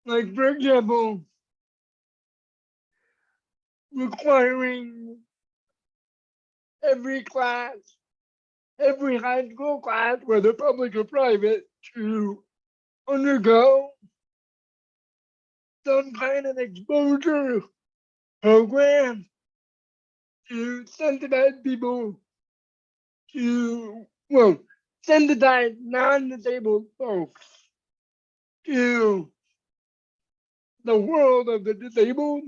Like for example, requiring every class, every high school class, whether public or private, to undergo some kind of exposure program to sensitize people to, well, sensitize non-disabled folks to the world of the disabled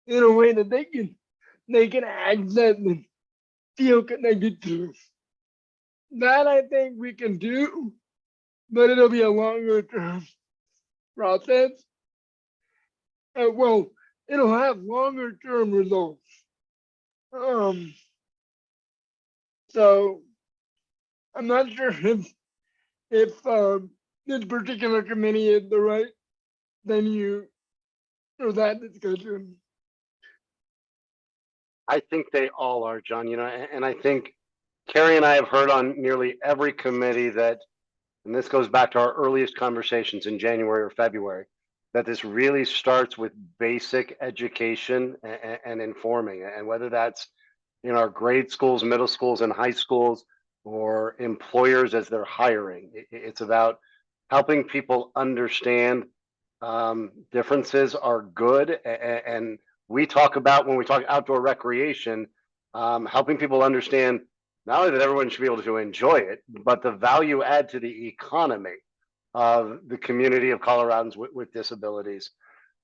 in a way that they can access and feel connected to. That I think we can do, but it'll be a longer term process. Well, it'll have longer term results. So I'm not sure if this particular committee is the right venue for that discussion. I think they all are, John, and I think Carrie and I have heard on nearly every committee that, and this goes back to our earliest conversations in January or February, that this really starts with basic education and informing, and whether that's in our grade schools, middle schools, and high schools, or employers as they're hiring. It's about helping people understand differences are good, and we talk about, when we talk outdoor recreation, helping people understand not only that everyone should be able to enjoy it, but the value add to the economy of the community of Coloradans with disabilities.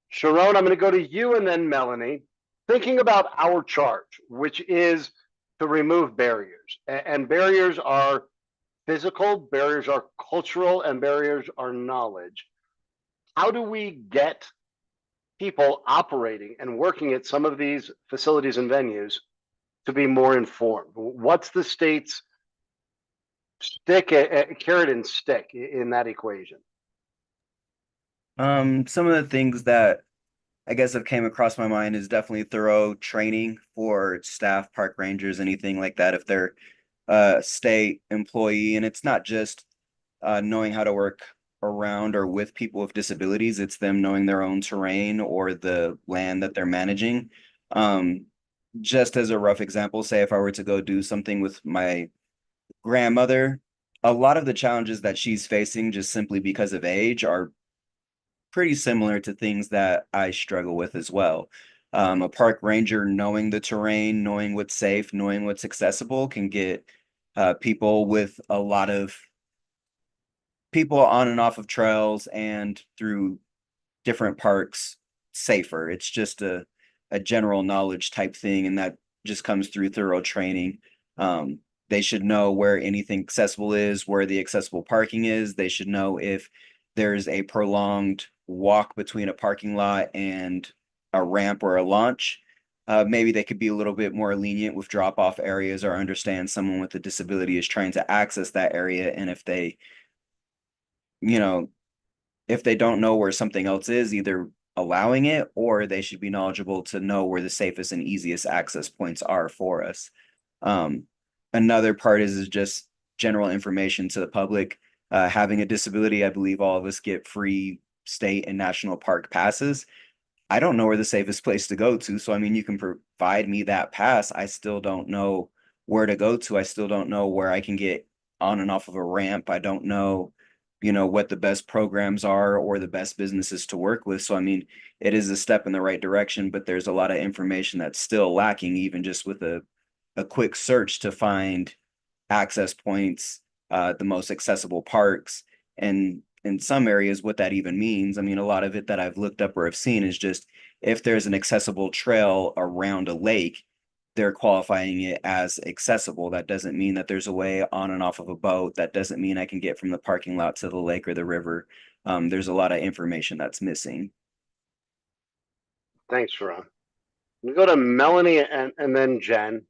Sharon, I'm going to go to you and then Melanie. Thinking about our charge, which is to remove barriers, and barriers are physical, barriers are cultural, and barriers are knowledge. How do we get people operating and working at some of these facilities and venues to be more informed? What's the state's carrot and stick in that equation? Some of the things that I guess have came across my mind is definitely thorough training for staff, park rangers, anything like that, if they're a state employee. And it's not just knowing how to work around or with people with disabilities, it's them knowing their own terrain or the land that they're managing. Just as a rough example, say if I were to go do something with my grandmother, a lot of the challenges that she's facing just simply because of age are pretty similar to things that I struggle with as well. A park ranger knowing the terrain, knowing what's safe, knowing what's accessible can get people with a lot of people on and off of trails and through different parks safer. It's just a general knowledge type thing, and that just comes through thorough training. They should know where anything accessible is, where the accessible parking is. They should know if there's a prolonged walk between a parking lot and a ramp or a launch. Maybe they could be a little bit more lenient with drop off areas, or understand someone with a disability is trying to access that area. And if they, you know, if they don't know where something else is, either allowing it, or they should be knowledgeable to know where the safest and easiest access points are for us. Another part is just general information to the public. Having a disability, I believe all of us get free state and national park passes. I don't know where the safest place to go to. So, I mean, you can provide me that pass. I still don't know where to go to. I still don't know where I can get on and off of a ramp. I don't know, what the best programs are or the best businesses to work with. So, I mean, it is a step in the right direction, but there's a lot of information that's still lacking, even just with a quick search to find access points, the most accessible parks. And in some areas, what that even means. I mean, a lot of it that I've looked up or have seen is just if there's an accessible trail around a lake, they're qualifying it as accessible. That doesn't mean that there's a way on and off of a boat. That doesn't mean I can get from the parking lot to the lake or the river. There's a lot of information that's missing. Thanks, Sharon. We go to Melanie and then Jen.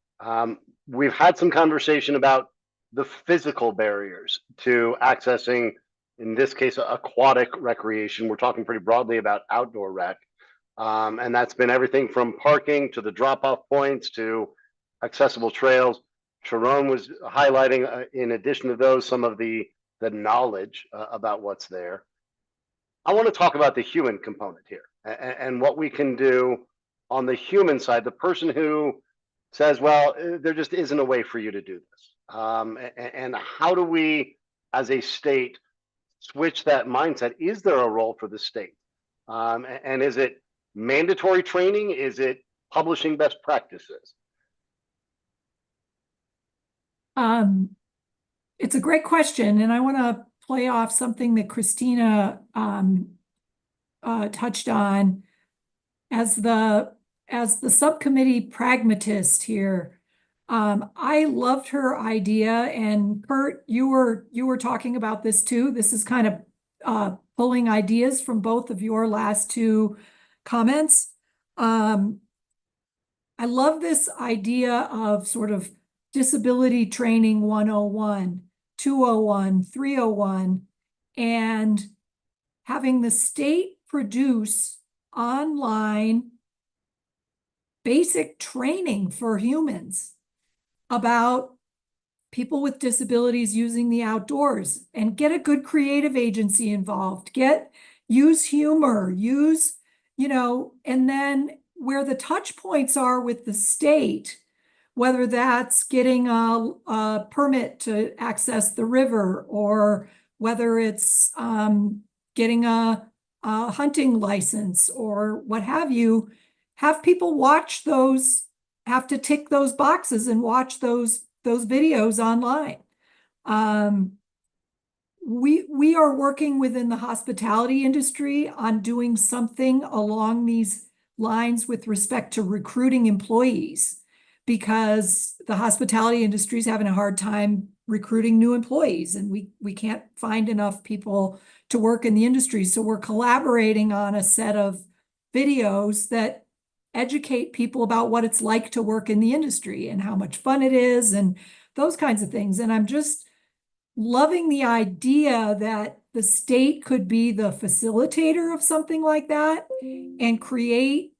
We've had some conversation about the physical barriers to accessing, in this case, aquatic recreation. We're talking pretty broadly about outdoor rec. And that's been everything from parking to the drop-off points to accessible trails. Sharon was highlighting, in addition to those, some of the knowledge about what's there. I want to talk about the human component here and what we can do on the human side, the person who says, well, there just isn't a way for you to do this. And how do we, as a state, switch that mindset? Is there a role for the state? And is it mandatory training? Is it publishing best practices? It's a great question, and I want to play off something that Christina touched on as the subcommittee pragmatist here. I loved her idea, and Kurt, you were talking about this too. This is kind of pulling ideas from both of your last two comments. I love this idea of sort of disability training 101, 201, 301, and having the state produce online basic training for humans about people with disabilities using the outdoors, and get a good creative agency involved, use humor, and then where the touch points are with the state, whether that's getting a permit to access the river, or whether it's getting a hunting license or what have you, have people watch those, have to tick those boxes and watch those videos online. We are working within the hospitality industry on doing something along these lines with respect to recruiting employees, because the hospitality industry is having a hard time recruiting new employees, and we can't find enough people to work in the industry. So we're collaborating on a set of videos that educate people about what it's like to work in the industry and how much fun it is and those kinds of things. And I'm just loving the idea that the state could be the facilitator of something like that and create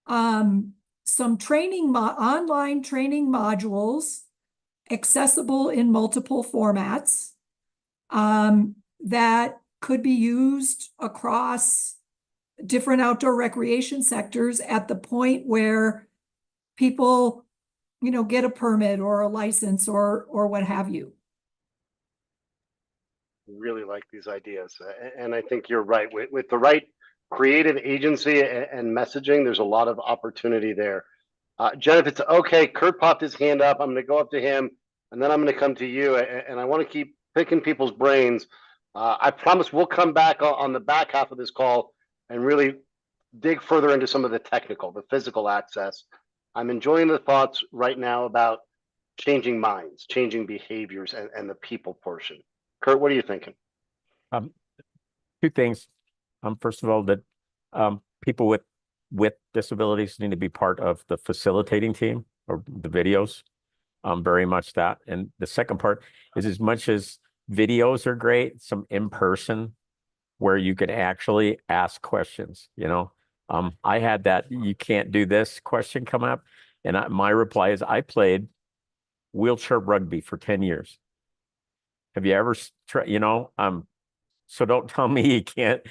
some training, online training modules accessible in multiple formats that could be used across different outdoor recreation sectors at the point where people, get a permit or a license or what have you. Really like these ideas. And I think you're right. With the right creative agency and messaging, there's a lot of opportunity there. Jen, if it's okay, Kurt popped his hand up. I'm going to go up to him, and then I'm going to come to you. And I want to keep picking people's brains. I promise we'll come back on the back half of this call and really dig further into some of the technical, the physical access. I'm enjoying the thoughts right now about changing minds, changing behaviors, and the people portion. Kurt, what are you thinking? Two things. First of all, that people with disabilities need to be part of the facilitating team or the videos. Very much that. And the second part is, as much as videos are great, some in person where you could actually ask questions. I had that "you can't do this" question come up, and my reply is, I played wheelchair rugby for 10 years. Have you ever tried, so don't tell me you can't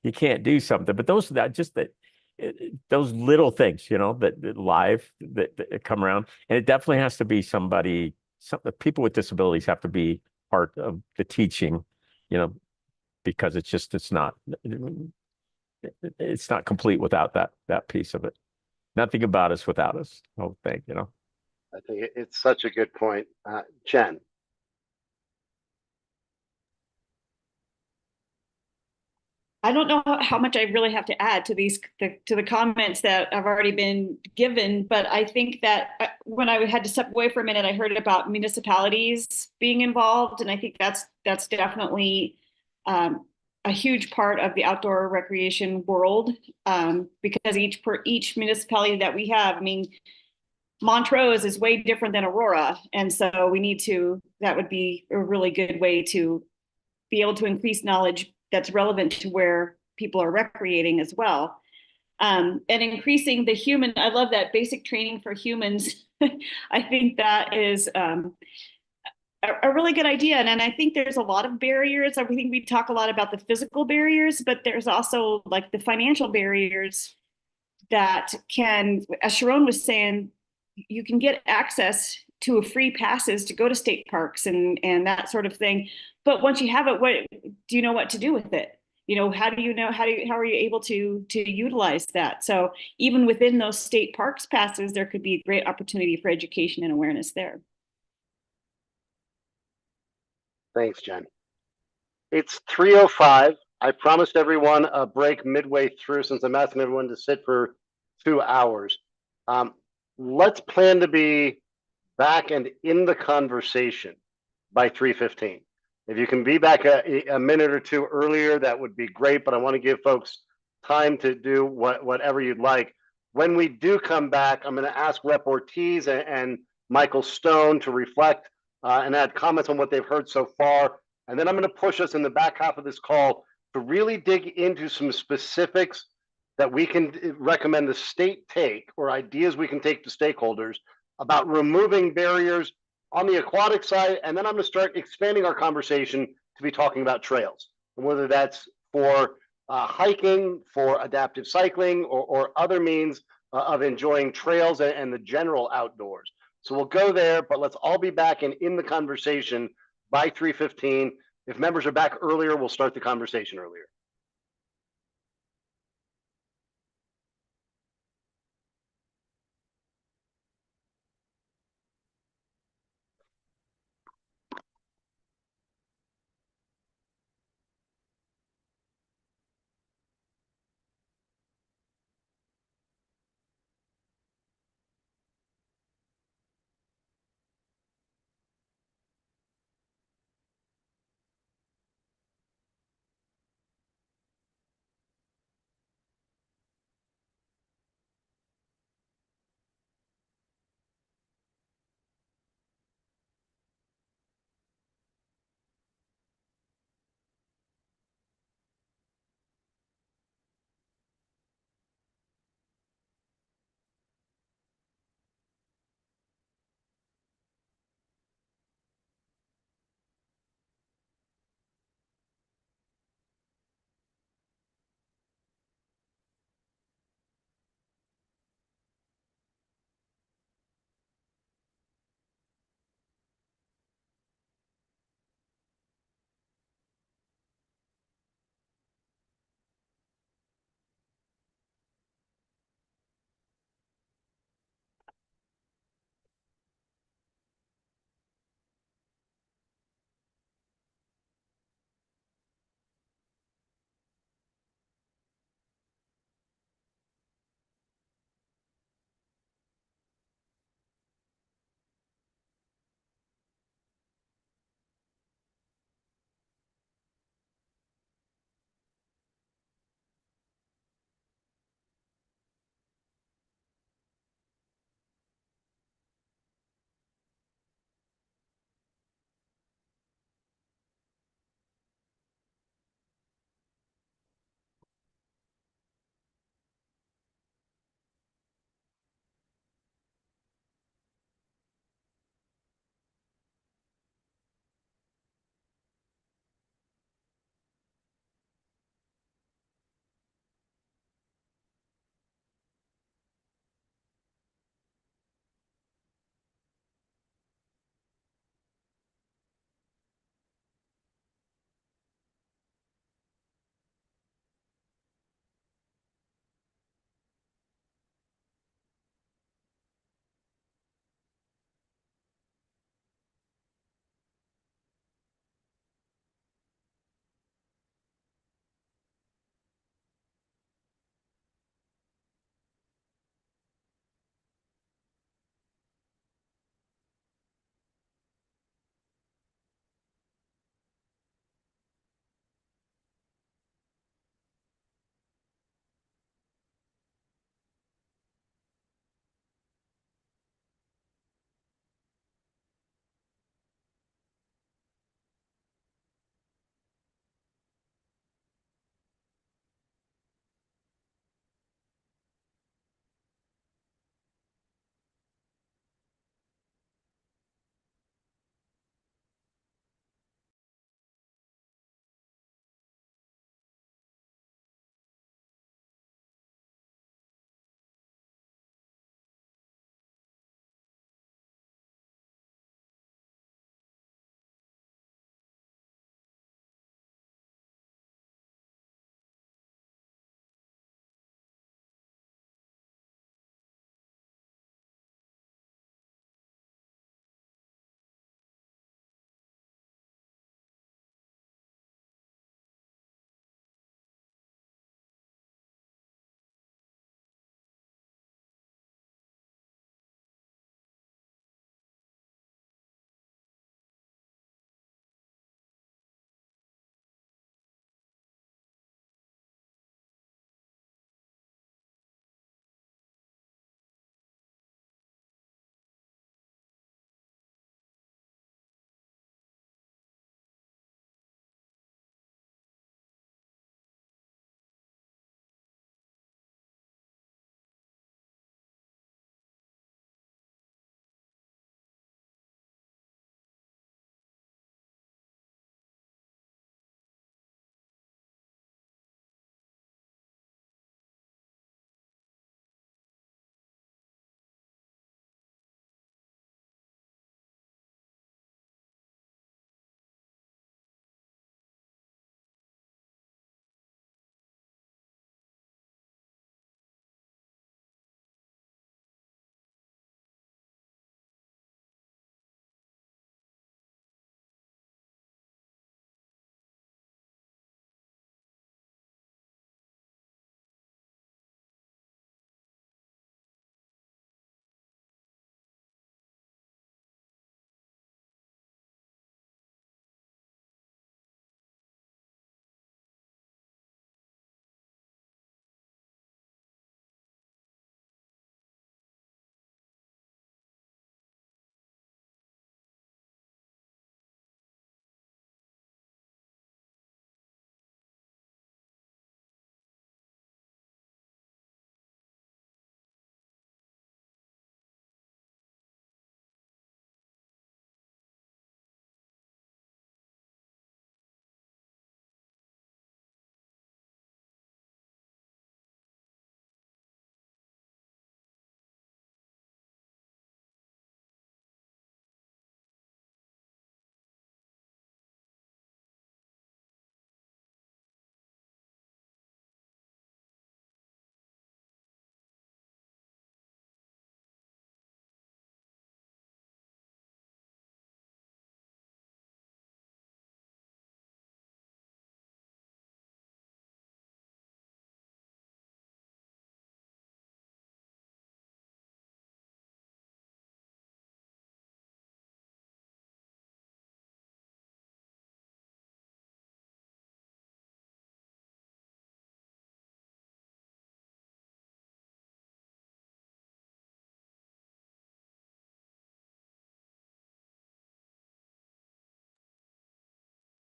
you can't do something. But those little things, that live that come around, and it definitely has to be somebody. Some people with disabilities have to be part of the teaching, because it's not complete without that piece of it. Nothing about us without us. Oh, I think it's such a good point. Jen. I don't know how much I really have to add to the comments that have already been given, but I think that when I had to step away for a minute, I heard about municipalities being involved, and I think that's definitely a huge part of the outdoor recreation world, because each municipality that we have, I mean, Montrose is way different than Aurora, and so that would be a really good way to be able to increase knowledge that's relevant to where people are recreating as well. And increasing I love that basic training for humans. I think that is a really good idea. And I think there's a lot of barriers. I think we talk a lot about the physical barriers, but there's also like the financial barriers that as Sharon was saying, you can get access to free passes to go to state parks and that sort of thing. But once you have it, what do you know what to do with it? How are you able to utilize that? So even within those state parks passes, there could be a great opportunity for education and awareness there. Thanks, Jen. It's 3:05. I promised everyone a break midway through since I'm asking everyone to sit for 2 hours. Let's plan to be back and in the conversation by 3:15. If you can be back a minute or two earlier, that would be great, but I want to give folks time to do whatever you'd like. When we do come back, I'm going to ask Rep. Ortiz and Michael Stone to reflect and add comments on what they've heard so far. And then I'm going to push us in the back half of this call to really dig into some specifics that we can recommend the state take, or ideas we can take to stakeholders about removing barriers on the aquatic side. And then I'm going to start expanding our conversation to be talking about trails, and whether that's for hiking, for adaptive cycling, or other means of enjoying trails and the general outdoors. So we'll go there, but let's all be back and in the conversation by 3:15. If members are back earlier, we'll start the conversation earlier.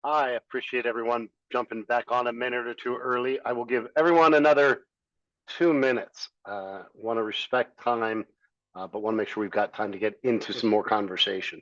I appreciate everyone jumping back on a minute or two early. I will give everyone another 2 minutes. Want to respect time, but want to make sure we've got time to get into some more conversation.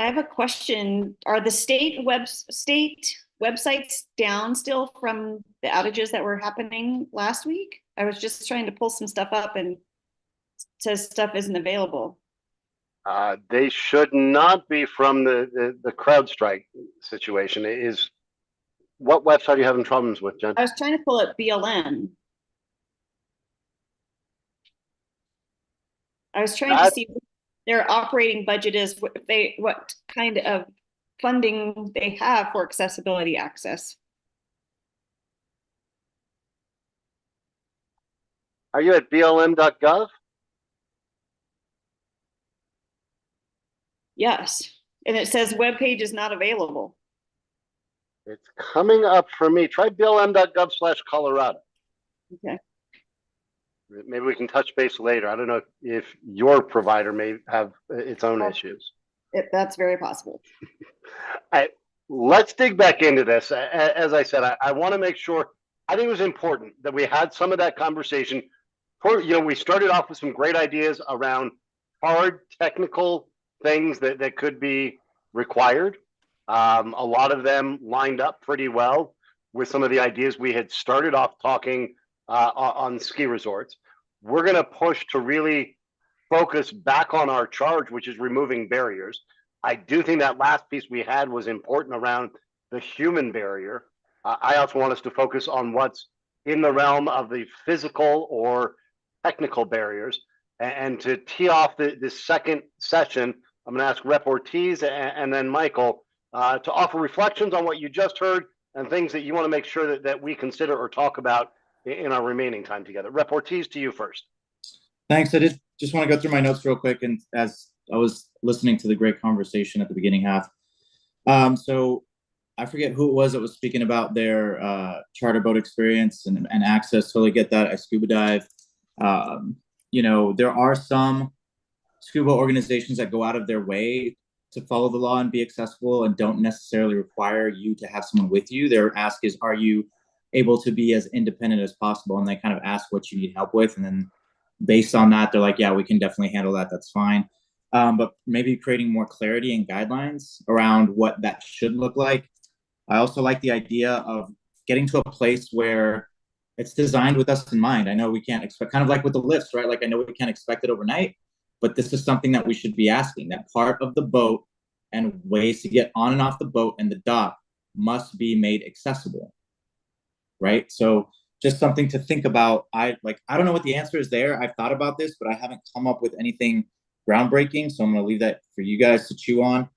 I have a question. Are the state websites down still from the outages that were happening last week? I was just trying to pull some stuff up and it says stuff isn't available. They should not be from the CrowdStrike situation. What website are you having problems with, Jen? I was trying to pull up BLM. I was trying to see what their operating budget is, what kind of funding they have for accessibility access. Are you at blm.gov? Yes, and it says web page is not available. It's coming up for me. Try blm.gov/Colorado. Okay. Maybe we can touch base later. I don't know if your provider may have its own issues. That's very possible. All right, let's dig back into this. As I said, I want to make sure. I think it was important that we had some of that conversation. We started off with some great ideas around hard technical things that could be required. A lot of them lined up pretty well with some of the ideas we had started off talking on ski resorts. We're going to push to really focus back on our charge, which is removing barriers. I do think that last piece we had was important around the human barrier. I also want us to focus on what's in the realm of the physical or technical barriers. And to tee off this second session, I'm going to ask Rep Ortiz and then Michael to offer reflections on what you just heard and things that you want to make sure that we consider or talk about in our remaining time together. Rep Ortiz, to you first. Thanks. I just want to go through my notes real quick. And as I was listening to the great conversation at the beginning half, so I forget who it was that was speaking about their charter boat experience and access. Totally get that. I scuba dive. There are some scuba organizations that go out of their way to follow the law and be accessible and don't necessarily require you to have someone with you. Their ask is, are you able to be as independent as possible? And they kind of ask what you need help with. And then based on that, they're like, yeah, we can definitely handle that. That's fine. But maybe creating more clarity and guidelines around what that should look like. I also like the idea of getting to a place where it's designed with us in mind. I know we can't expect, kind of like with the lifts, right? Like I know we can't expect it overnight, but this is something that we should be asking. That part of the boat and ways to get on and off the boat and the dock must be made accessible, right? So just something to think about. I don't know what the answer is there. I've thought about this, but I haven't come up with anything groundbreaking. So I'm going to leave that for you guys to chew on.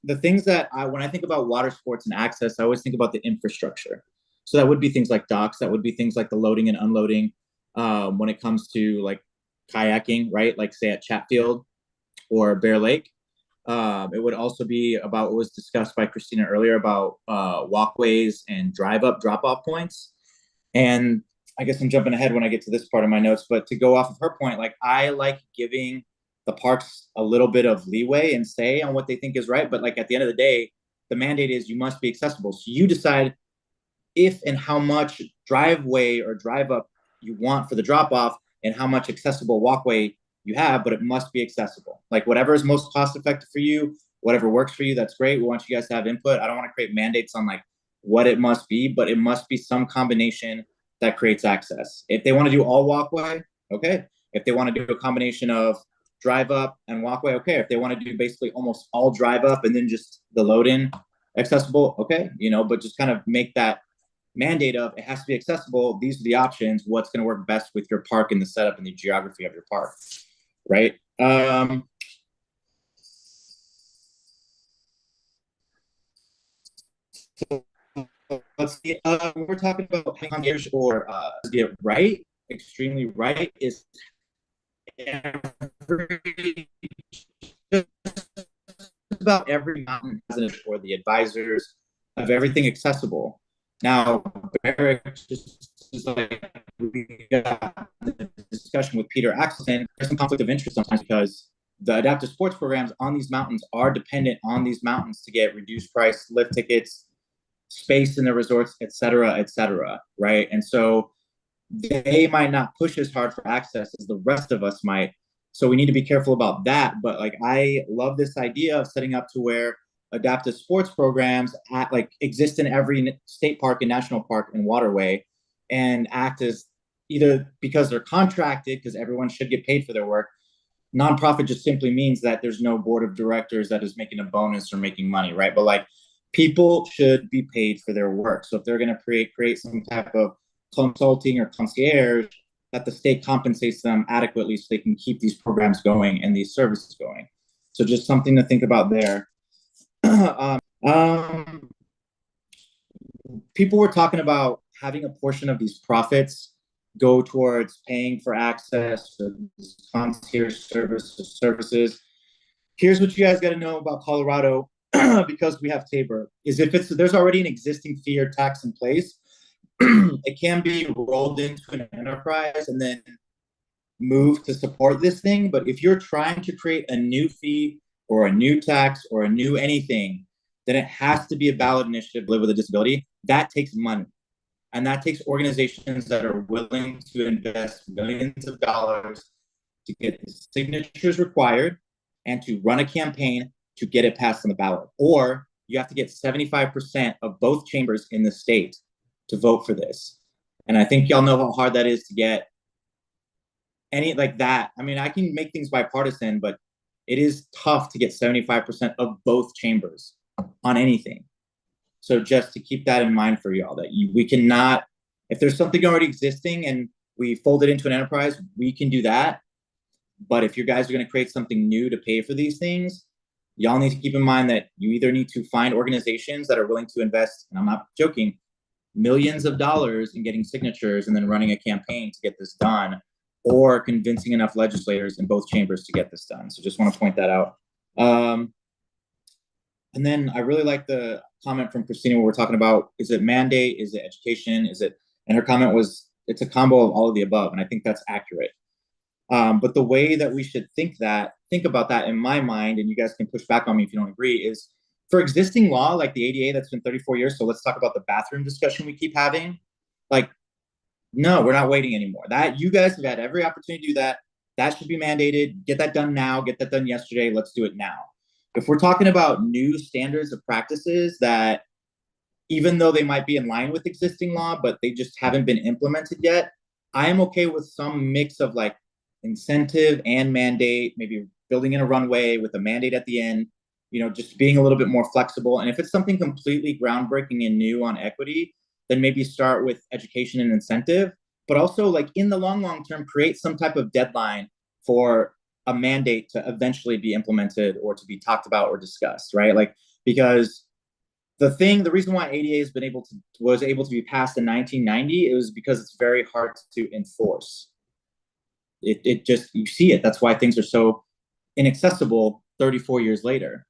The things that when I think about water sports and access, I always think about the infrastructure. So that would be things like docks. That would be things like the loading and unloading. When it comes to like kayaking, right? Like say at Chatfield or Bear Lake. It would also be about what was discussed by Christina earlier about walkways and drop off points. And I guess I'm jumping ahead when I get to this part of my notes, but to go off of her point, like I like giving the parks a little bit of leeway and say on what they think is right. But like at the end of the day, the mandate is you must be accessible. So you decide if and how much driveway or drive up you want for the drop off and how much accessible walkway you have, but it must be accessible. Like whatever is most cost effective for you, whatever works for you, that's great. We want you guys to have input. I don't want to create mandates on like what it must be, but it must be some combination that creates access. If they want to do all walkway, okay. If they want to do a combination of drive up and walkway, okay. If they want to do basically almost all drive up and then just the load in accessible, okay. But just kind of make that mandate of it has to be accessible. These are the options. What's going to work best with your park and the setup and the geography of your park, right? Let's see. When we're talking about pioneers or get right, extremely right is every about every mountain has an, or the advisors of everything accessible. Now, Barrick just is like, we got the discussion with Peter Axelson. There's some conflict of interest sometimes because the adaptive sports programs on these mountains are dependent on these mountains to get reduced price lift tickets, space in the resorts, et cetera, right? And so they might not push as hard for access as the rest of us might. So we need to be careful about that. But like, I love this idea of setting up to where adaptive sports programs exist in every state park and national park and waterway, and act as, either because they're contracted, because everyone should get paid for their work. Nonprofit just simply means that there's no board of directors that is making a bonus or making money, right? But like, people should be paid for their work. So if they're going to create some type of consulting or concierge, that the state compensates them adequately so they can keep these programs going and these services going. So just something to think about there. People were talking about having a portion of these profits go towards paying for access to concierge services. Here's what you guys got to know about Colorado, because we have Tabor, is if there's already an existing fee or tax in place, it can be rolled into an enterprise and then moved to support this thing. But if you're trying to create a new fee or a new tax or a new anything, then it has to be a ballot initiative, live with a disability. That takes money. And that takes organizations that are willing to invest millions of dollars to get the signatures required and to run a campaign to get it passed on the ballot. Or you have to get 75% of both chambers in the state to vote for this. And I think y'all know how hard that is to get any like that. I mean, I can make things bipartisan, but it is tough to get 75% of both chambers on anything. So just to keep that in mind for y'all, that we cannot, if there's something already existing and we fold it into an enterprise, we can do that. But if you guys are going to create something new to pay for these things, y'all need to keep in mind that you either need to find organizations that are willing to invest, and I'm not joking, millions of dollars in getting signatures and then running a campaign to get this done, or convincing enough legislators in both chambers to get this done. So just want to point that out. And then I really like the comment from Christina where we're talking about, is it mandate? Is it education? Is it, and her comment was, it's a combo of all of the above. And I think that's accurate. But the way that we should think about that in my mind, and you guys can push back on me if you don't agree, is for existing law, like the ADA, that's been 34 years. So let's talk about the bathroom discussion we keep having. Like, no, we're not waiting anymore. That you guys have had every opportunity to do that. That should be mandated. Get that done now. Get that done yesterday. Let's do it now. If we're talking about new standards of practices that, even though they might be in line with existing law, but they just haven't been implemented yet, I am okay with some mix of like incentive and mandate, maybe building in a runway with a mandate at the end, just being a little bit more flexible. And if it's something completely groundbreaking and new on equity, then maybe start with education and incentive, but also like in the long term, create some type of deadline for a mandate to eventually be implemented or to be talked about or discussed, right? Like, because the reason why ADA was able to be passed in 1990, it was because it's very hard to enforce. It just, you see it. That's why things are so inaccessible 34 years later.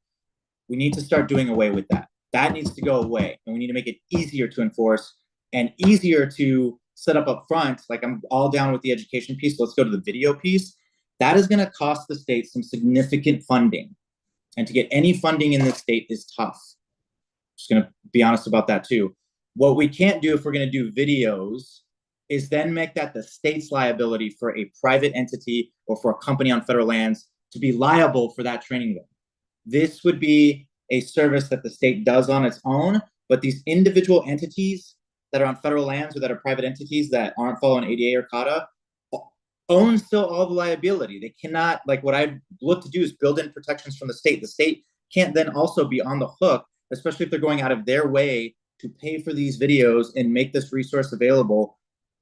We need to start doing away with that. That needs to go away. And we need to make it easier to enforce and easier to set up front. Like, I'm all down with the education piece. Let's go to the video piece. That is going to cost the state some significant funding. And to get any funding in this state is tough. Just going to be honest about that too. What we can't do if we're going to do videos is then make that the state's liability for a private entity or for a company on federal lands to be liable for that training room. This would be a service that the state does on its own, but these individual entities that are on federal lands or that are private entities that aren't following ADA or CATA own still all the liability. They cannot, like, what I look to do is build in protections from the state. The state can't then also be on the hook, especially if they're going out of their way to pay for these videos and make this resource available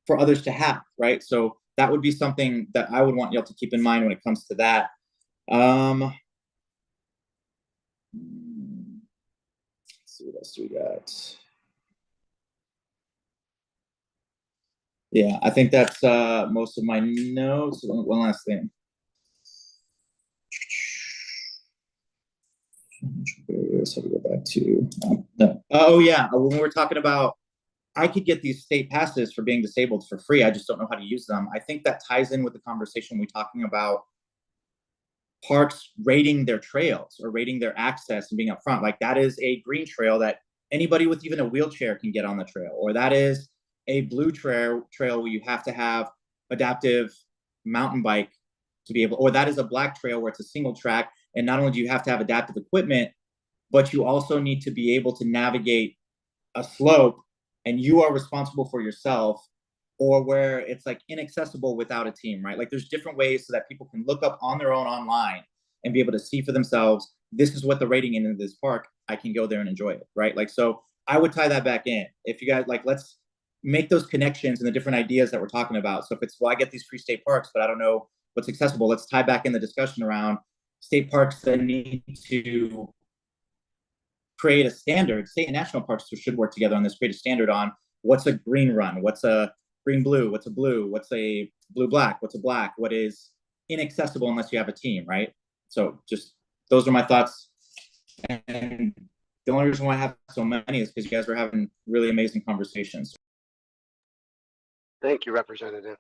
for others to have, right? So that would be something that I would want y'all to keep in mind when it comes to that. Let's see what else do we got. Yeah, I think that's most of my notes. One last thing. So we go back to no. Oh yeah, when we're talking about, I could get these state passes for being disabled for free. I just don't know how to use them. I think that ties in with the conversation we're talking about parks rating their trails or rating their access and being up front. Like that is a green trail that anybody with even a wheelchair can get on the trail, or that is a blue trail where you have to have adaptive mountain bike to be able, or that is a black trail where it's a single track. And not only do you have to have adaptive equipment, but you also need to be able to navigate a slope and you are responsible for yourself, or where it's like inaccessible without a team, right? Like there's different ways so that people can look up on their own online and be able to see for themselves, this is what the rating in this park, I can go there and enjoy it, right? Like, so I would tie that back in. If you guys like, let's make those connections and the different ideas that we're talking about. So if it's, well, I get these free state parks, but I don't know what's accessible, let's tie back in the discussion around state parks that need to create a standard. State and national parks should work together on this, create a standard on what's a green run, what's a green blue, what's a blue, what's a blue black, what's a black, what is inaccessible unless you have a team, right? So just those are my thoughts. And the only reason why I have so many is because you guys were having really amazing conversations. Thank you, Representative.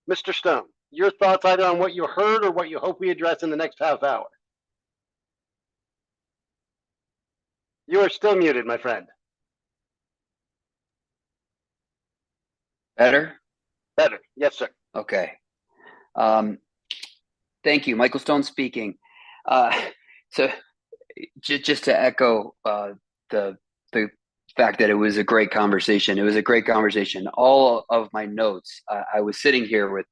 Mr. Stone, your thoughts either on what you heard or what you hope we address in the next half hour? You are still muted, my friend. Better? Better. Yes, sir. Okay. Thank you. Michael Stone speaking. So just to echo the fact that it was a great conversation. It was a great conversation. All of my notes, I was sitting here with,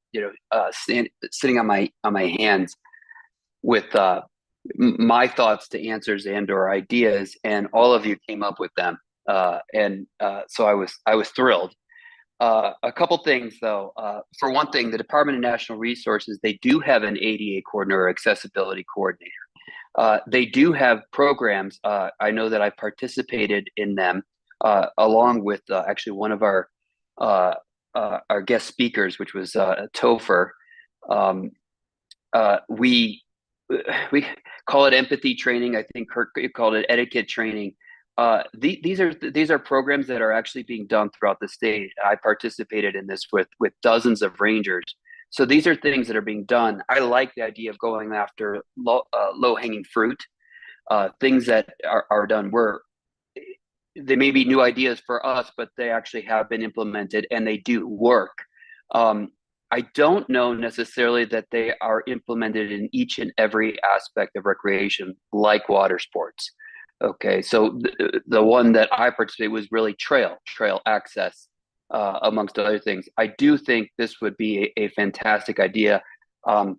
sitting on my hands with my thoughts to answers and or ideas, and all of you came up with them. So I was thrilled. A couple things though. For one thing, the Department of National Resources, they do have an ADA coordinator or accessibility coordinator. They do have programs. I know that I participated in them along with actually one of our guest speakers, which was Topher. We call it empathy training. I think Kirk called it etiquette training. These are programs that are actually being done throughout the state. I participated in this with dozens of rangers. So these are things that are being done. I like the idea of going after low-hanging fruit, things that are done. They may be new ideas for us, but they actually have been implemented and they do work. I don't know necessarily that they are implemented in each and every aspect of recreation, like water sports. Okay, so the one that I participated was really trail access, amongst other things. I do think this would be a fantastic idea. I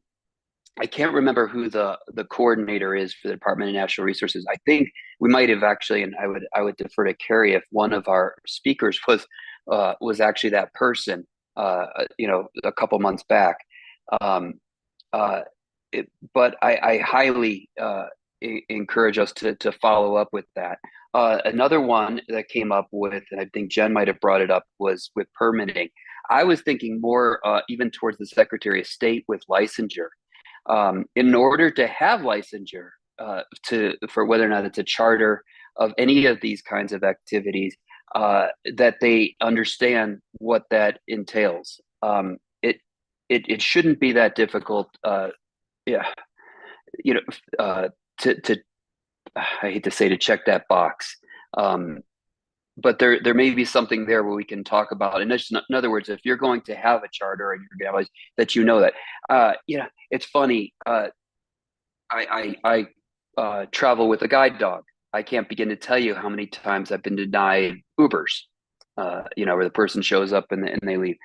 can't remember who the coordinator is for the Department of Natural Resources. I think we might have actually, and I would defer to Carrie if one of our speakers was actually that person. A couple months back. But I highly encourage us to follow up with that. Another one that came up with, and I think Jen might have brought it up, was with permitting. I was thinking more even towards the Secretary of State with licensure. In order to have licensure for whether or not it's a charter of any of these kinds of activities, that they understand what that entails. It shouldn't be that difficult. I hate to say to check that box, but there may be something there where we can talk about. And in other words, if you're going to have a charter and you're going to that, that, it's funny. I travel with a guide dog. I can't begin to tell you how many times I've been denied Ubers, where the person shows up and they leave.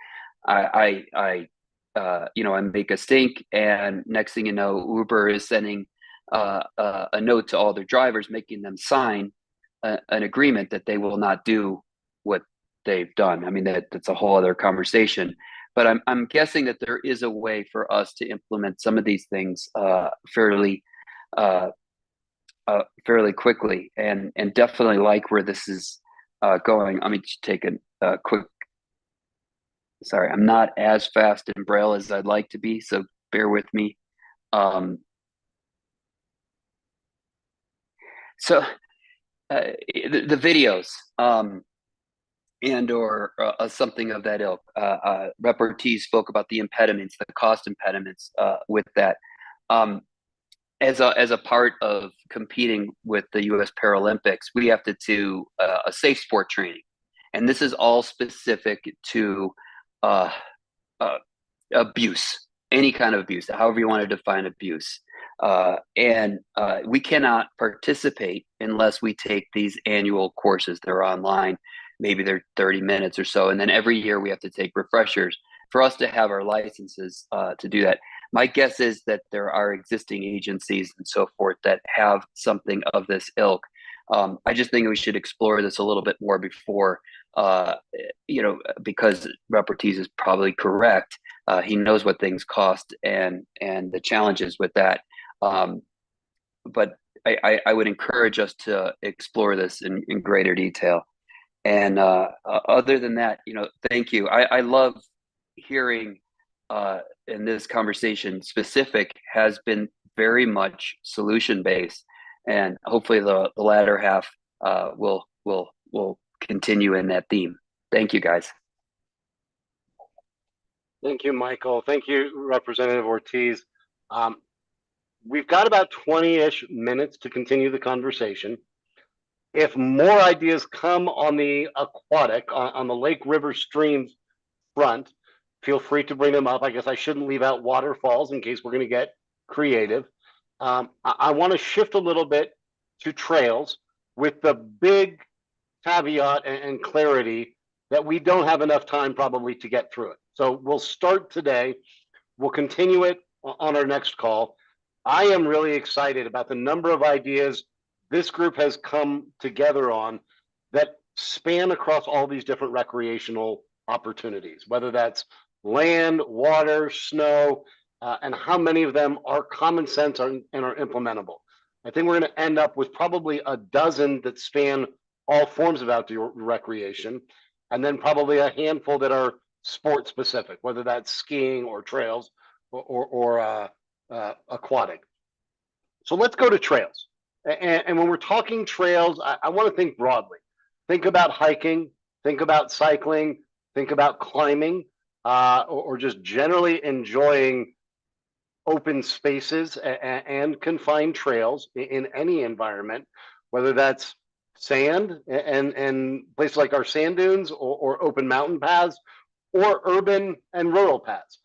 I make a stink, and next thing you know, Uber is sending a note to all their drivers, making them sign an agreement that they will not do what they've done. I mean, that's a whole other conversation. But I'm guessing that there is a way for us to implement some of these things fairly quickly, and definitely like where this is going. Let me just take a quick. Sorry, I'm not as fast in Braille as I'd like to be, so bear with me. So the videos and or something of that ilk. Rep. Ortiz spoke about the impediments, the cost impediments with that. As a part of competing with the U.S. Paralympics, we have to do a safe sport training, and this is all specific to abuse, any kind of abuse, however you want to define abuse. And we cannot participate unless we take these annual courses. They're online, maybe they're 30 minutes or so, and then every year we have to take refreshers for us to have our licenses to do that. My guess is that there are existing agencies and so forth that have something of this ilk. I just think we should explore this a little bit more before, because Rep. Ortiz is probably correct. He knows what things cost and the challenges with that. But I would encourage us to explore this in greater detail. And other than that, thank you. I love hearing in this conversation specific has been very much solution based, and hopefully the latter half will continue in that theme. Thank you, guys. Thank you, Michael. Thank you, Representative Ortiz. We've got about 20-ish minutes to continue the conversation. If more ideas come on the aquatic, on the lake, river, streams front, feel free to bring them up. I guess I shouldn't leave out waterfalls in case we're going to get creative. I want to shift a little bit to trails with the big caveat and clarity that we don't have enough time probably to get through it. So we'll start today. We'll continue it on our next call. I am really excited about the number of ideas this group has come together on that span across all these different recreational opportunities, whether that's land, water, snow, and how many of them are common sense and are implementable. I think we're going to end up with probably a dozen that span all forms of outdoor recreation, and then probably a handful that are sport specific, whether that's skiing or trails or aquatic. So let's go to trails. And when we're talking trails, I want to think broadly. Think about hiking, think about cycling, think about climbing, or just generally enjoying open spaces and confined trails in any environment, whether that's sand and places like our sand dunes or open mountain paths or urban and rural paths.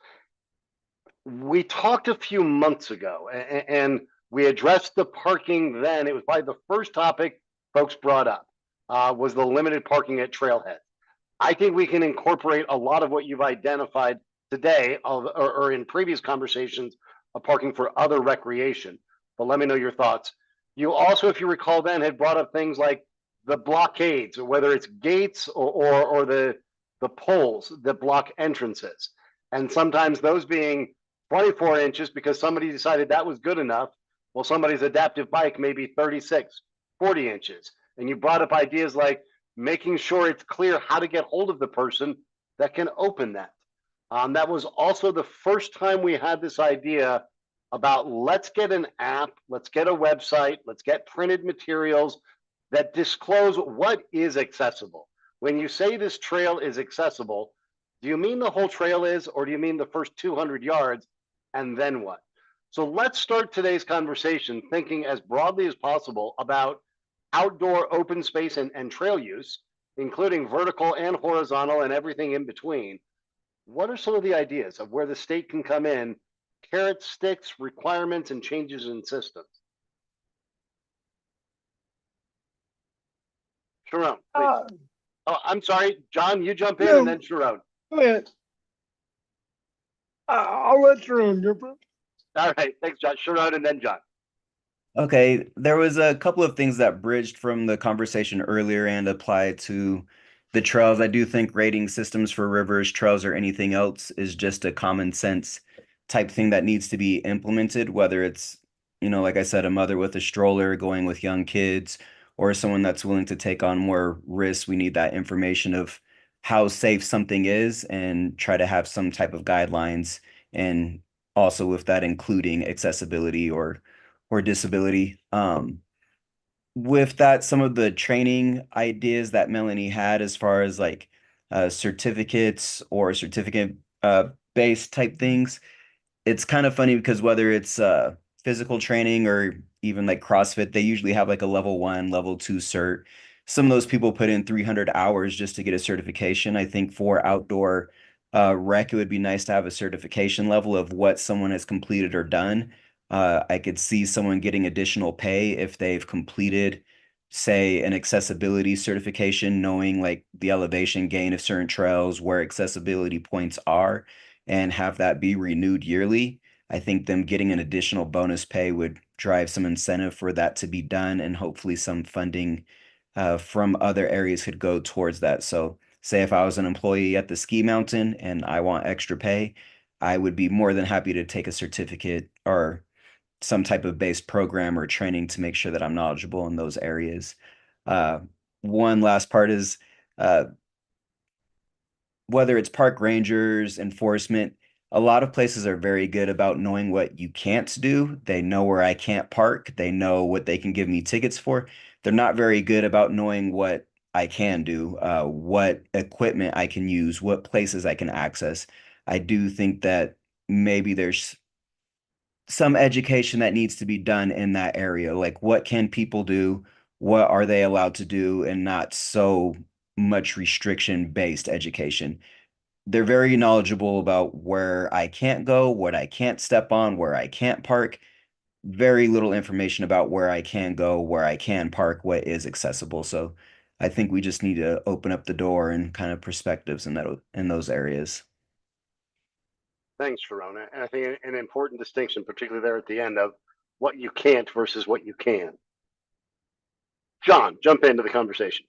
We talked a few months ago and we addressed the parking then. It was probably the first topic folks brought up was the limited parking at trailhead. I think we can incorporate a lot of what you've identified today or in previous conversations of parking for other recreation, but let me know your thoughts. You also, if you recall then, had brought up things like the blockades, or whether it's gates or the poles that block entrances. And sometimes those being 24 inches because somebody decided that was good enough. Well, somebody's adaptive bike may be 36, 40 inches. And you brought up ideas like making sure it's clear how to get hold of the person that can open that. That was also the first time we had this idea about let's get an app, let's get a website, let's get printed materials that disclose what is accessible. When you say this trail is accessible, do you mean the whole trail is, or do you mean the first 200 yards and then what? So let's start today's conversation thinking as broadly as possible about outdoor open space and trail use, including vertical and horizontal and everything in between. What are some of the ideas of where the state can come in, carrots, sticks, requirements, and changes in systems? Sharon, please. Oh, I'm sorry, John, you jump in and then Sharon. Go ahead. I'll let Sharon go first. All right, thanks, John. Sharon and then John. Okay, there was a couple of things that bridged from the conversation earlier and apply to the trails. I do think rating systems for rivers, trails, or anything else is just a common sense type thing that needs to be implemented, whether it's, like I said, a mother with a stroller going with young kids or someone that's willing to take on more risks. We need that information of how safe something is and try to have some type of guidelines, and also with that including accessibility or disability. with that, some of the training ideas that Melanie had as far as like certificates or certificate based type things, it's kind of funny because whether it's physical training or even like CrossFit, they usually have like a level 1, level 2 cert. Some of those people put in 300 hours just to get a certification. I think for outdoor rec, it would be nice to have a certification level of what someone has completed or done. I could see someone getting additional pay if they've completed, say, an accessibility certification, knowing like the elevation gain of certain trails, where accessibility points are, and have that be renewed yearly. I think them getting an additional bonus pay would drive some incentive for that to be done, and hopefully some funding from other areas could go towards that. So, say if I was an employee at the ski mountain and I want extra pay, I would be more than happy to take a certificate or some type of base program or training to make sure that I'm knowledgeable in those areas. Uh, One last part is whether it's park rangers, enforcement, a lot of places are very good about knowing what you can't do. They know where I can't park. They know what they can give me tickets for. They're not very good about knowing what I can do, what equipment I can use, what places I can access. I do think that maybe there's some education that needs to be done in that area. Like, what can people do? What are they allowed to do? And not so much restriction based education. They're very knowledgeable about where I can't go, what I can't step on, where I can't park. Very little information about where I can go, where I can park, what is accessible. So I think we just need to open up the door and kind of perspectives in those areas. Thanks, Verona. And I think an important distinction, particularly there at the end, of what you can't versus what you can. John, jump into the conversation.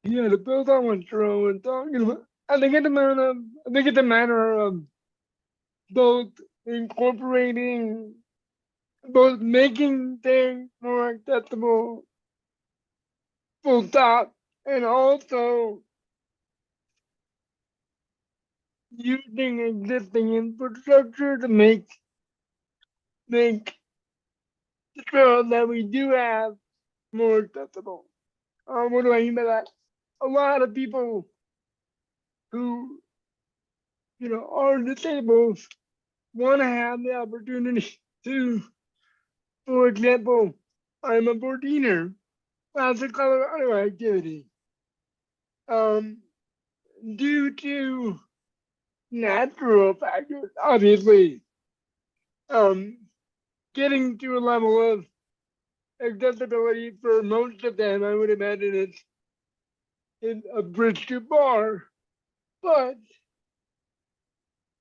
Yeah, to build on what Jerome was talking about, I think it's a matter of both incorporating, both making things more accessible, full stop, and also using existing infrastructure to make the trail that we do have more accessible. What do I mean by that? A lot of people who, are disabled want to have the opportunity to, for example, I'm a 14er. That's a Colorado activity. Due to natural factors, obviously, getting to a level of accessibility for most of them, I would imagine it's a bridge too far. But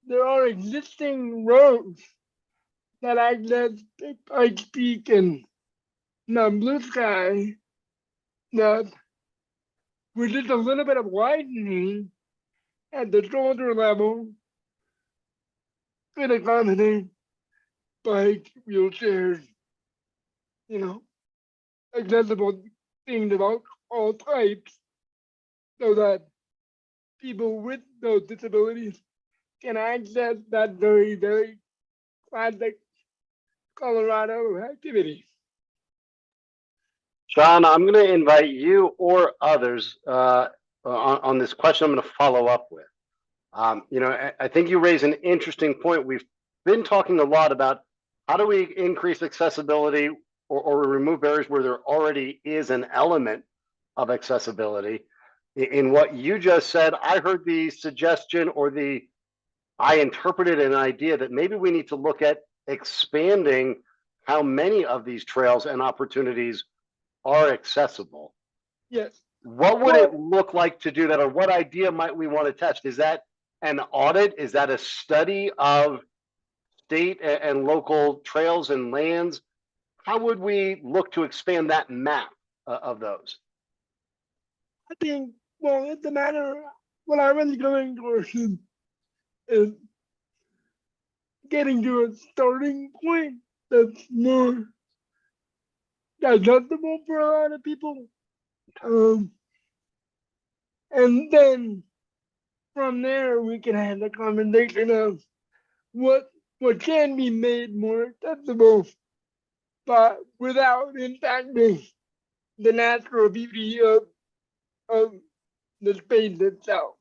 there are existing roads that access Pikes Peak and Mount Blue Sky that, with just a little bit of widening at the shoulder level, could accommodate bikes, wheelchairs, accessible things of all types, so that people with those disabilities can access that very, very classic Colorado activity. John, I'm going to invite you or others on this question I'm going to follow up with. I think you raise an interesting point. We've been talking a lot about how do we increase accessibility or remove barriers where there already is an element of accessibility. In what you just said, I heard the suggestion I interpreted an idea that maybe we need to look at expanding how many of these trails and opportunities are accessible. Yes. What would it look like to do that, or what idea might we want to test? Is that an audit? Is that a study of state and local trails and lands? How would we look to expand that map of those? I think, it's a matter, what I was going towards is getting to a starting point that's more digestible for a lot of people. And then from there, we can have the conversation of what can be made more accessible but without impacting the natural beauty of the space itself.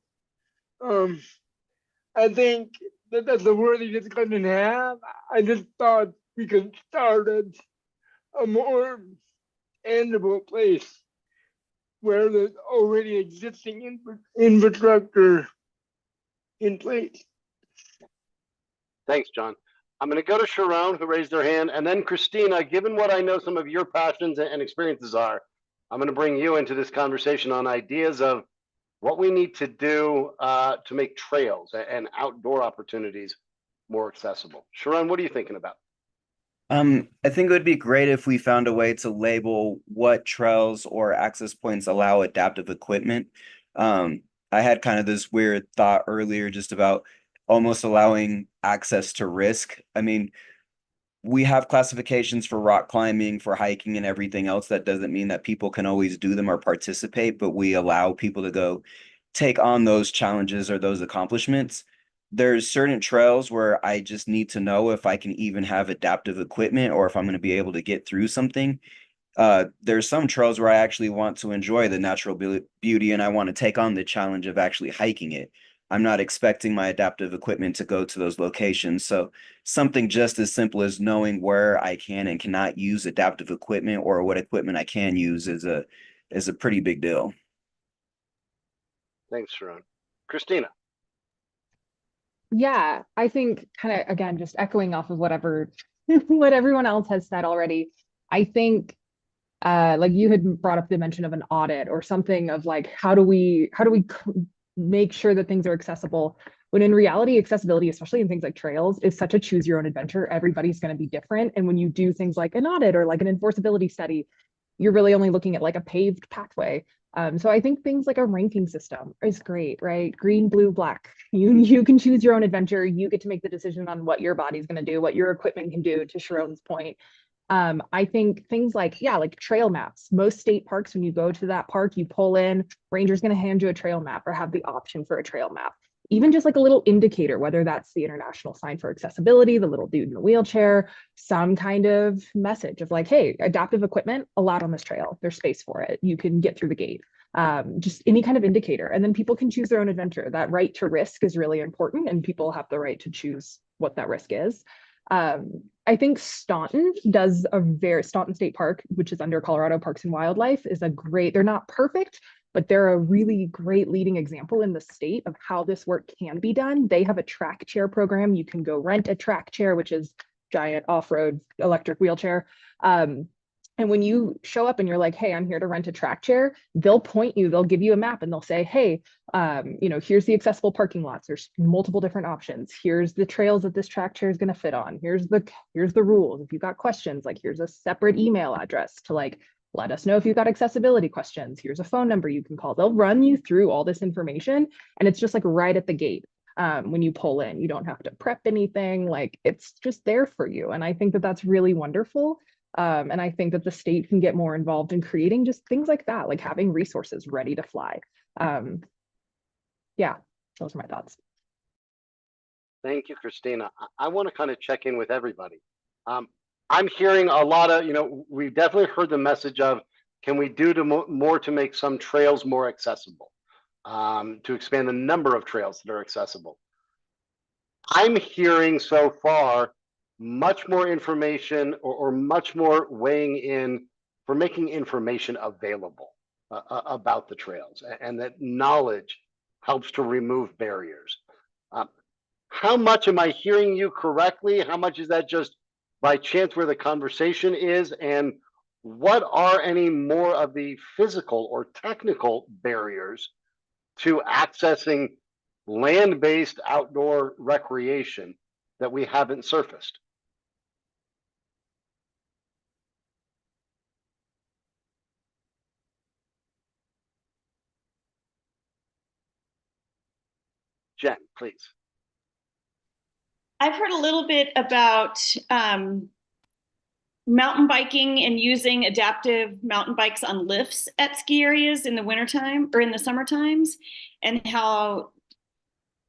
I think that's a worthy discussion to have. I just thought we could start at a more tangible place where there's already existing infrastructure in place. Thanks, John. I'm going to go to Sharon, who raised her hand, and then Christina. Given what I know some of your passions and experiences are, I'm going to bring you into this conversation on ideas of what we need to do to make trails and outdoor opportunities more accessible. Sharon, what are you thinking about? I think it would be great if we found a way to label what trails or access points allow adaptive equipment. I had kind of this weird thought earlier just about almost allowing access to risk. I mean, we have classifications for rock climbing, for hiking and everything else. That doesn't mean that people can always do them or participate, but we allow people to go take on those challenges or those accomplishments. There's certain trails where I just need to know if I can even have adaptive equipment or if I'm going to be able to get through something. There's some trails where I actually want to enjoy the natural beauty and I want to take on the challenge of actually hiking it. I'm not expecting my adaptive equipment to go to those locations. So something just as simple as knowing where I can and cannot use adaptive equipment or what equipment I can use is a pretty big deal. Thanks, Sharon. Christina. Yeah, I think kind of again, just echoing off of whatever what everyone else has said already. I think like you had brought up the mention of an audit or something of like how do we make sure that things are accessible when in reality accessibility, especially in things like trails, is such a choose your own adventure. Everybody's going to be different, and when you do things like an audit or like an enforceability study, you're really only looking at like a paved pathway. So I think things like a ranking system is great, right? Green, blue, black. You can choose your own adventure. You get to make the decision on what your body's going to do, what your equipment can do, to Sharon's point. I think things like, yeah, like trail maps. Most state parks, when you go to that park, you pull in, ranger's going to hand you a trail map or have the option for a trail map. Even just like a little indicator, whether that's the international sign for accessibility, the little dude in the wheelchair, some kind of message of like, hey, adaptive equipment allowed on this trail. There's space for it. You can get through the gate. Just any kind of indicator. And then people can choose their own adventure. That right to risk is really important, and people have the right to choose what that risk is. I think Staunton State Park, which is under Colorado Parks and Wildlife, is they're not perfect, but they're a really great leading example in the state of how this work can be done. They have a track chair program. You can go rent a track chair, which is giant off-road electric wheelchair. And when you show up and you're like, hey, I'm here to rent a track chair, they'll give you a map and they'll say, hey, here's the accessible parking lots. There's multiple different options. Here's the trails that this track chair is going to fit on. Here's the rules. If you've got questions, like here's a separate email address to like, let us know if you've got accessibility questions. Here's a phone number you can call. They'll run you through all this information. And it's just like right at the gate. When you pull in, you don't have to prep anything. Like it's just there for you. And I think that that's really wonderful. And I think that the state can get more involved in creating just things like that, like having resources ready to fly. Yeah, those are my thoughts. Thank you, Christina. I want to kind of check in with everybody. I'm hearing a lot of, we've definitely heard the message of, can we do more to make some trails more accessible, to expand the number of trails that are accessible. I'm hearing so far much more information or much more weighing in for making information available about the trails, and that knowledge helps to remove barriers. How much am I hearing you correctly? How much is that just by chance where the conversation is? And what are any more of the physical or technical barriers to accessing land-based outdoor recreation that we haven't surfaced? Jen, please. I've heard a little bit about mountain biking and using adaptive mountain bikes on lifts at ski areas in the wintertime or in the summer times, and how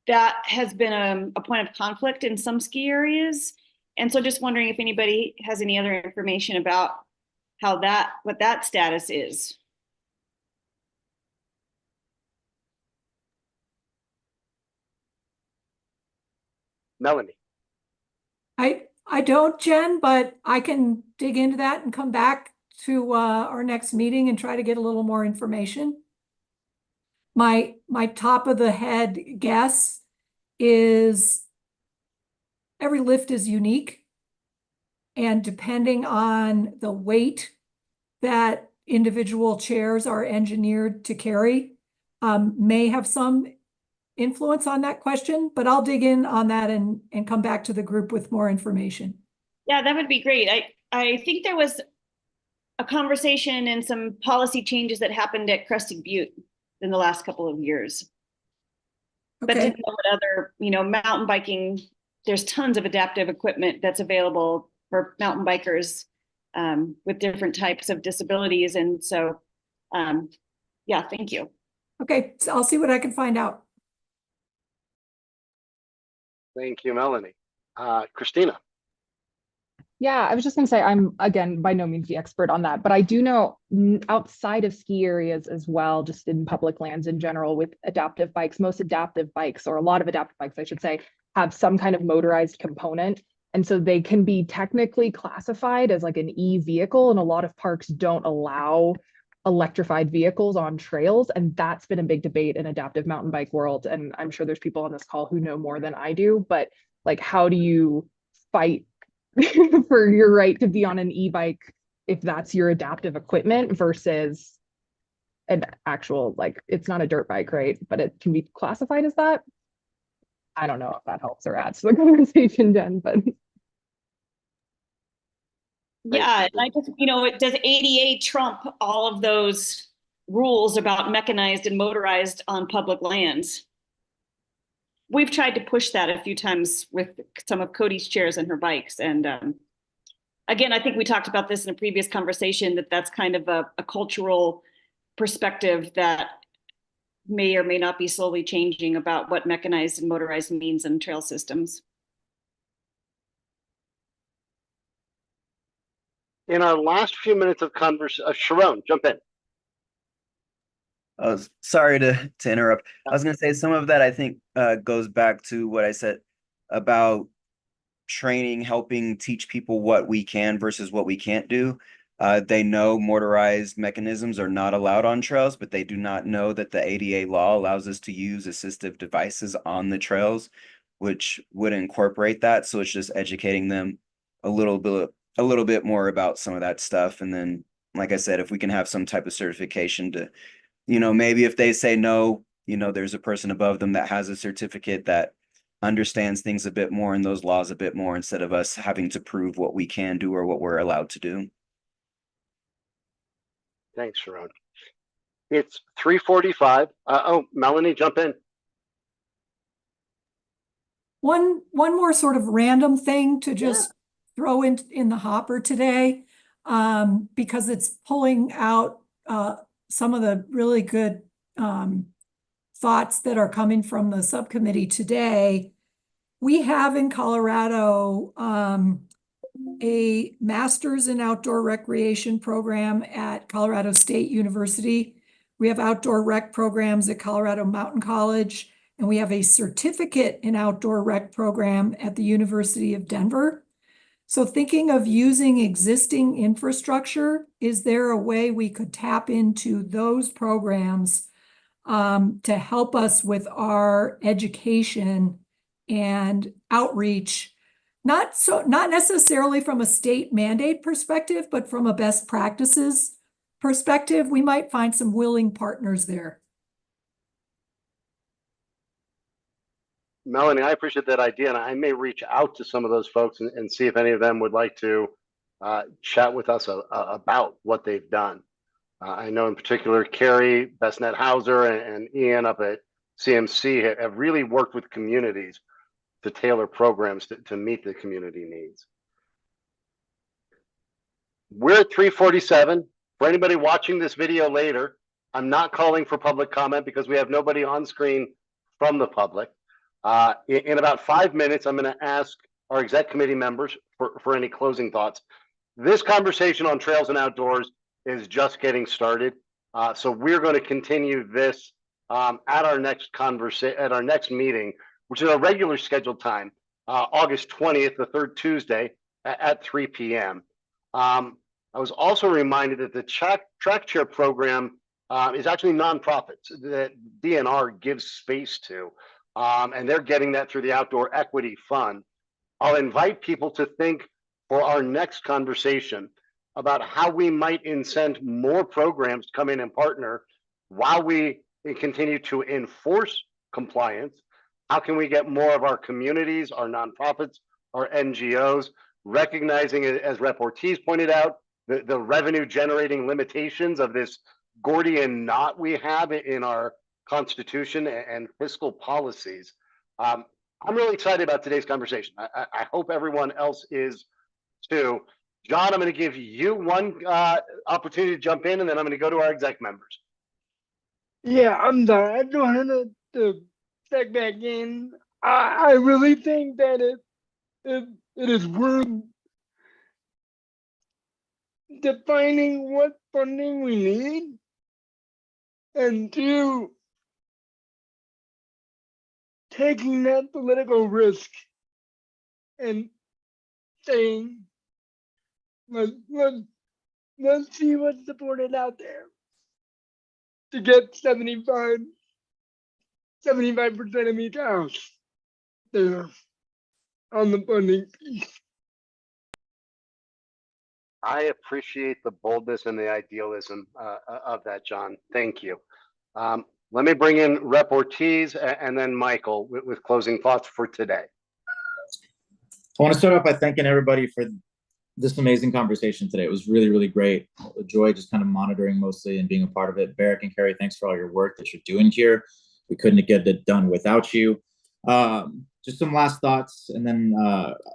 that has been a point of conflict in some ski areas. And so just wondering if anybody has any other information about what that status is. Melanie. I don't, Jen, but I can dig into that and come back to our next meeting and try to get a little more information. My top of the head guess is every lift is unique. And depending on the weight that individual chairs are engineered to carry, may have some influence on that question, but I'll dig in on that and come back to the group with more information. Yeah, that would be great. I think there was a conversation and some policy changes that happened at Crested Butte in the last couple of years. But Okay. didn't know what other, mountain biking, there's tons of adaptive equipment that's available for mountain bikers with different types of disabilities. And so, yeah, thank you. Okay, so I'll see what I can find out. Thank you, Melanie. Christina. Yeah, I was just going to say, I'm, again, by no means the expert on that, but I do know outside of ski areas as well, just in public lands in general with adaptive bikes, most adaptive bikes, or a lot of adaptive bikes, I should say, have some kind of motorized component. And so they can be technically classified as like an e-vehicle, and a lot of parks don't allow electrified vehicles on trails. And that's been a big debate in adaptive mountain bike world. And I'm sure there's people on this call who know more than I do, but like, how do you fight for your right to be on an e-bike if that's your adaptive equipment versus an actual, like, it's not a dirt bike, right? But it can be classified as that. I don't know if that helps or adds to the conversation, Jen, but. Yeah, I just, does ADA trump all of those rules about mechanized and motorized on public lands? We've tried to push that a few times with some of Cody's chairs and her bikes. And again, I think we talked about this in a previous conversation, that's kind of a cultural perspective that may or may not be slowly changing about what mechanized and motorized means in trail systems. In our last few minutes of conversation, Sharon, jump in. Sorry to interrupt. I was going to say some of that I think goes back to what I said about training, helping teach people what we can versus what we can't do. They know motorized mechanisms are not allowed on trails, but they do not know that the ADA law allows us to use assistive devices on the trails, which would incorporate that. So it's just educating them a little bit more about some of that stuff. And then, like I said, if we can have some type of certification to, maybe if they say no, there's a person above them that has a certificate that understands things a bit more and those laws a bit more, instead of us having to prove what we can do or what we're allowed to do. Thanks, Sharon. It's 3:45. Melanie, jump in. One more sort of random thing to just throw in the hopper today, because it's pulling out some of the really good thoughts that are coming from the subcommittee today. We have in Colorado a master's in outdoor recreation program at Colorado State University. We have outdoor rec programs at Colorado Mountain College, and we have a certificate in outdoor rec program at the University of Denver. So thinking of using existing infrastructure, is there a way we could tap into those programs to help us with our education and outreach? Not necessarily from a state mandate perspective, but from a best practices perspective, we might find some willing partners there. Melanie, I appreciate that idea, and I may reach out to some of those folks and see if any of them would like to chat with us about what they've done. I know in particular, Carrie, Bestnet Hauser, and Ian up at CMC have really worked with communities to tailor programs to meet the community needs. We're at 3:47. For anybody watching this video later, I'm not calling for public comment because we have nobody on screen from the public. In about 5 minutes, I'm going to ask our exec committee members for any closing thoughts. This conversation on trails and outdoors is just getting started. So we're going to continue this at our next meeting, which is a regular scheduled time, August 20th, the third Tuesday at 3 p.m. I was also reminded that the track chair program is actually nonprofits that DNR gives space to, and they're getting that through the Outdoor Equity Fund. I'll invite people to think for our next conversation about how we might incent more programs to come in and partner while we continue to enforce compliance. How can we get more of our communities, our nonprofits, our NGOs, recognizing, as Rep. Ortiz pointed out, the revenue generating limitations of this Gordian knot we have in our Constitution and fiscal policies. I'm really excited about today's conversation. I hope everyone else is too. John, I'm going to give you one opportunity to jump in, and then I'm going to go to our exec members. Yeah, I'm done. I don't want to check back in. I really think that it is worth defining what funding we need, and two, taking that political risk and saying, let's see what's supported out there to get 75% of each house there on the funding piece. I appreciate the boldness and the idealism of that, John. Thank you. Let me bring in Rep. Ortiz and then Michael with closing thoughts for today. I want to start off by thanking everybody for this amazing conversation today. It was really, really great. A joy just kind of monitoring mostly and being a part of it. Barrick and Carrie, thanks for all your work that you're doing here. We couldn't get it done without you. Just some last thoughts, and then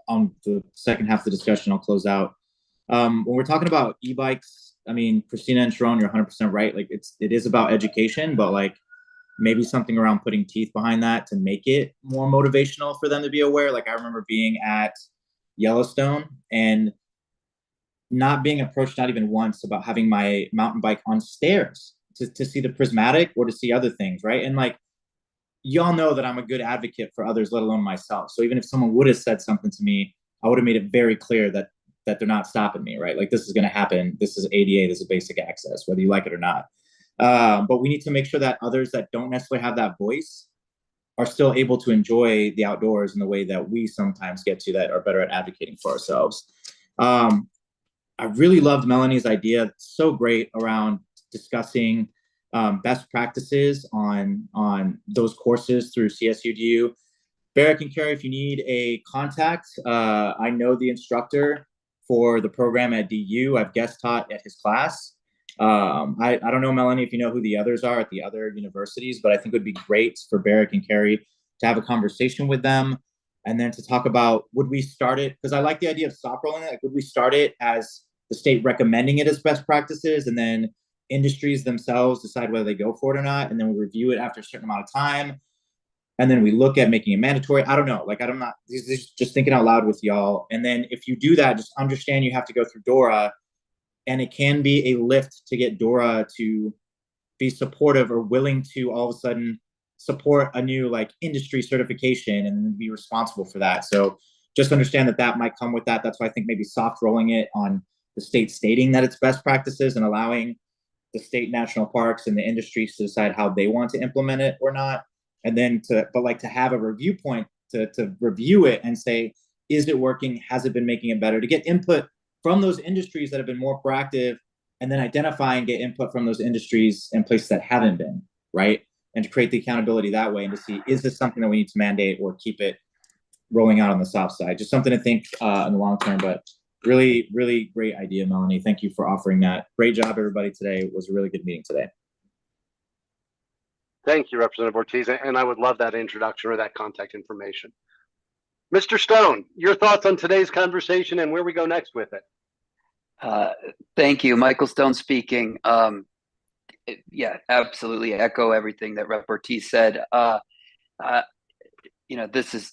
on the second half of the discussion, I'll close out. When we're talking about e-bikes, I mean, Christina and Sharon, you're 100% right. Like it is about education, but like maybe something around putting teeth behind that to make it more motivational for them to be aware. Like I remember being at Yellowstone and not being approached, not even once, about having my mountain bike on stairs to see the prismatic or to see other things, right? And like, y'all know that I'm a good advocate for others, let alone myself. So even if someone would have said something to me, I would have made it very clear that they're not stopping me, right? Like this is going to happen. This is ADA. This is basic access, whether you like it or not. But we need to make sure that others that don't necessarily have that voice are still able to enjoy the outdoors in the way that we sometimes get to, that are better at advocating for ourselves. I really loved Melanie's idea. It's so great around discussing best practices on those courses through CSUDU. Barrick and Carrie, if you need a contact, I know the instructor for the program at DU. I've guest taught at his class. I don't know, Melanie, if you know who the others are at the other universities, but I think it would be great for Barrick and Carrie to have a conversation with them and then to talk about, would we start it? Because I like the idea of soft rolling it. Like, would we start it as the state recommending it as best practices, and then industries themselves decide whether they go for it or not, and then we review it after a certain amount of time, and then we look at making it mandatory? I don't know. Like, I'm not just thinking out loud with y'all. And then if you do that, just understand you have to go through DORA, and it can be a lift to get DORA to be supportive or willing to all of a sudden support a new like industry certification and be responsible for that. So just understand that that might come with that. That's why I think maybe soft rolling it on the state stating that it's best practices and allowing the state national parks and the industries to decide how they want to implement it or not. And then to have a review point to review it and say, is it working? Has it been making it better? To get input from those industries that have been more proactive, and then identify and get input from those industries and places that haven't been, right? And to create the accountability that way, and to see, is this something that we need to mandate or keep it rolling out on the soft side? Just something to think in the long term, but really, really great idea, Melanie. Thank you for offering that. Great job, everybody, today. It was a really good meeting today. Thank you, Representative Ortiz, and I would love that introduction or that contact information. Mr. Stone, your thoughts on today's conversation and where we go next with it? Thank you. Michael Stone speaking. Yeah, absolutely echo everything that Rep. Ortiz said. You know, this is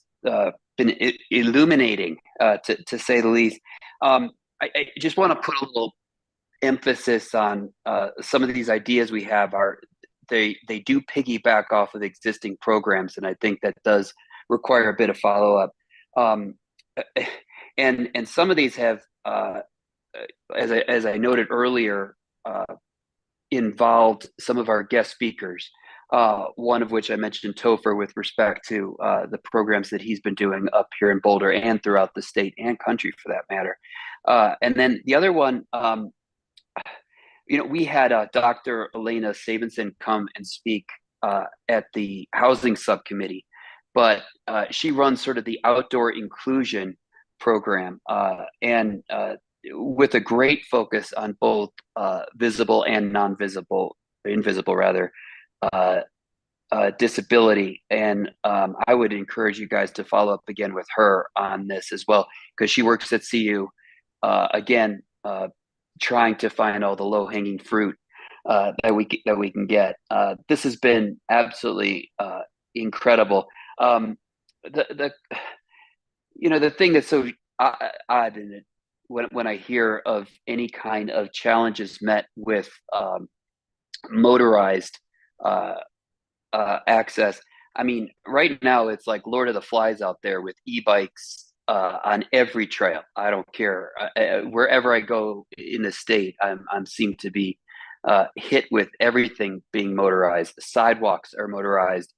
been illuminating, to say the least. I just want to put a little emphasis on some of these ideas we have they do piggyback off of existing programs, and I think that does require a bit of follow-up. And some of these have, as I noted earlier, involved some of our guest speakers. One of which I mentioned, Topher, with respect to the programs that he's been doing up here in Boulder and throughout the state and country, for that matter. And then the other one, we had Dr. Elena Sabinson come and speak at the Housing Subcommittee, but she runs sort of the outdoor inclusion program, and with a great focus on both visible and invisible rather, disability. And I would encourage you guys to follow up again with her on this as well, because she works at CU, again, trying to find all the low-hanging fruit that we can get. This has been absolutely incredible. The thing that's so odd in it, when I hear of any kind of challenges met with motorized access, I mean, right now it's like Lord of the Flies out there with e-bikes on every trail. I don't care. Wherever I go in the state, I'm seem to be hit with everything being motorized. The sidewalks are motorized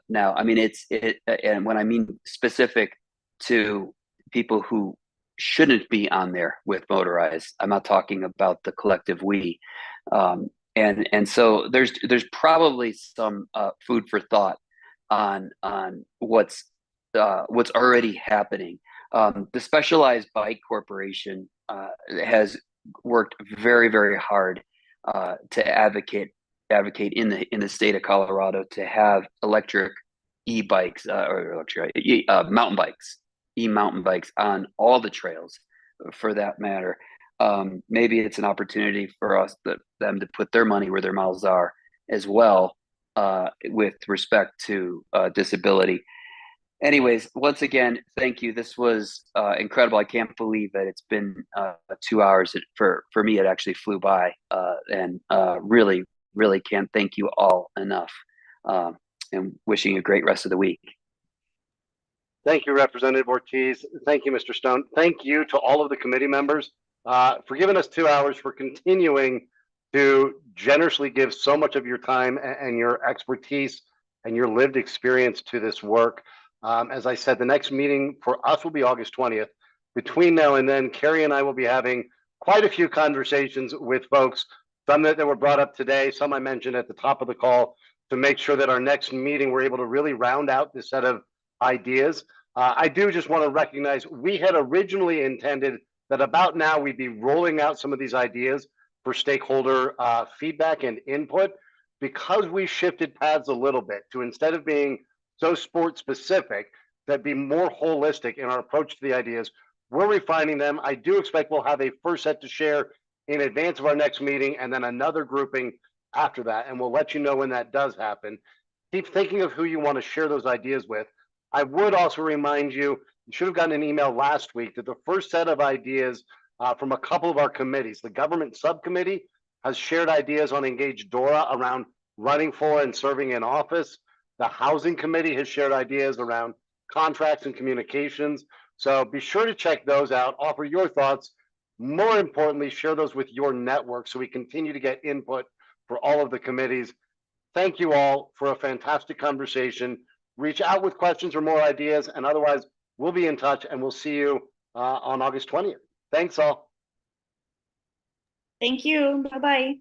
now. I mean, and when I mean specific to people who shouldn't be on there with motorized, I'm not talking about the collective we. And so there's probably some food for thought on what's already happening. The Specialized Bike Corporation has worked very, very hard to advocate in the state of Colorado to have electric e-bikes or electric mountain bikes, e-mountain bikes on all the trails, for that matter. Maybe it's an opportunity for them to put their money where their mouths are as well, with respect to disability. Anyways, once again, thank you. This was incredible. I can't believe that it's been 2 hours. For me, it actually flew by, and really, really can't thank you all enough. And wishing you a great rest of the week. Thank you, Representative Ortiz. Thank you, Mr. Stone. Thank you to all of the committee members for giving us 2 hours, for continuing to generously give so much of your time and your expertise and your lived experience to this work. As I said, the next meeting for us will be August 20th. Between now and then, Carrie and I will be having quite a few conversations with folks, some that were brought up today, some I mentioned at the top of the call, to make sure that our next meeting, we're able to really round out this set of ideas. I do just want to recognize, we had originally intended that about now we'd be rolling out some of these ideas for stakeholder feedback and input. Because we shifted paths a little bit to, instead of being so sport specific, that be more holistic in our approach to the ideas, we're refining them. I do expect we'll have a first set to share in advance of our next meeting, and then another grouping after that, and we'll let you know when that does happen. Keep thinking of who you want to share those ideas with. I would also remind you, you should have gotten an email last week, that the first set of ideas from a couple of our committees, the Government Subcommittee has shared ideas on Engage Dora around running for and serving in office. The Housing Committee has shared ideas around contracts and communications. So be sure to check those out, offer your thoughts. More importantly, share those with your network so we continue to get input for all of the committees. Thank you all for a fantastic conversation. Reach out with questions or more ideas, and otherwise we'll be in touch, and we'll see you on August 20th. Thanks all. Thank you. Bye-bye.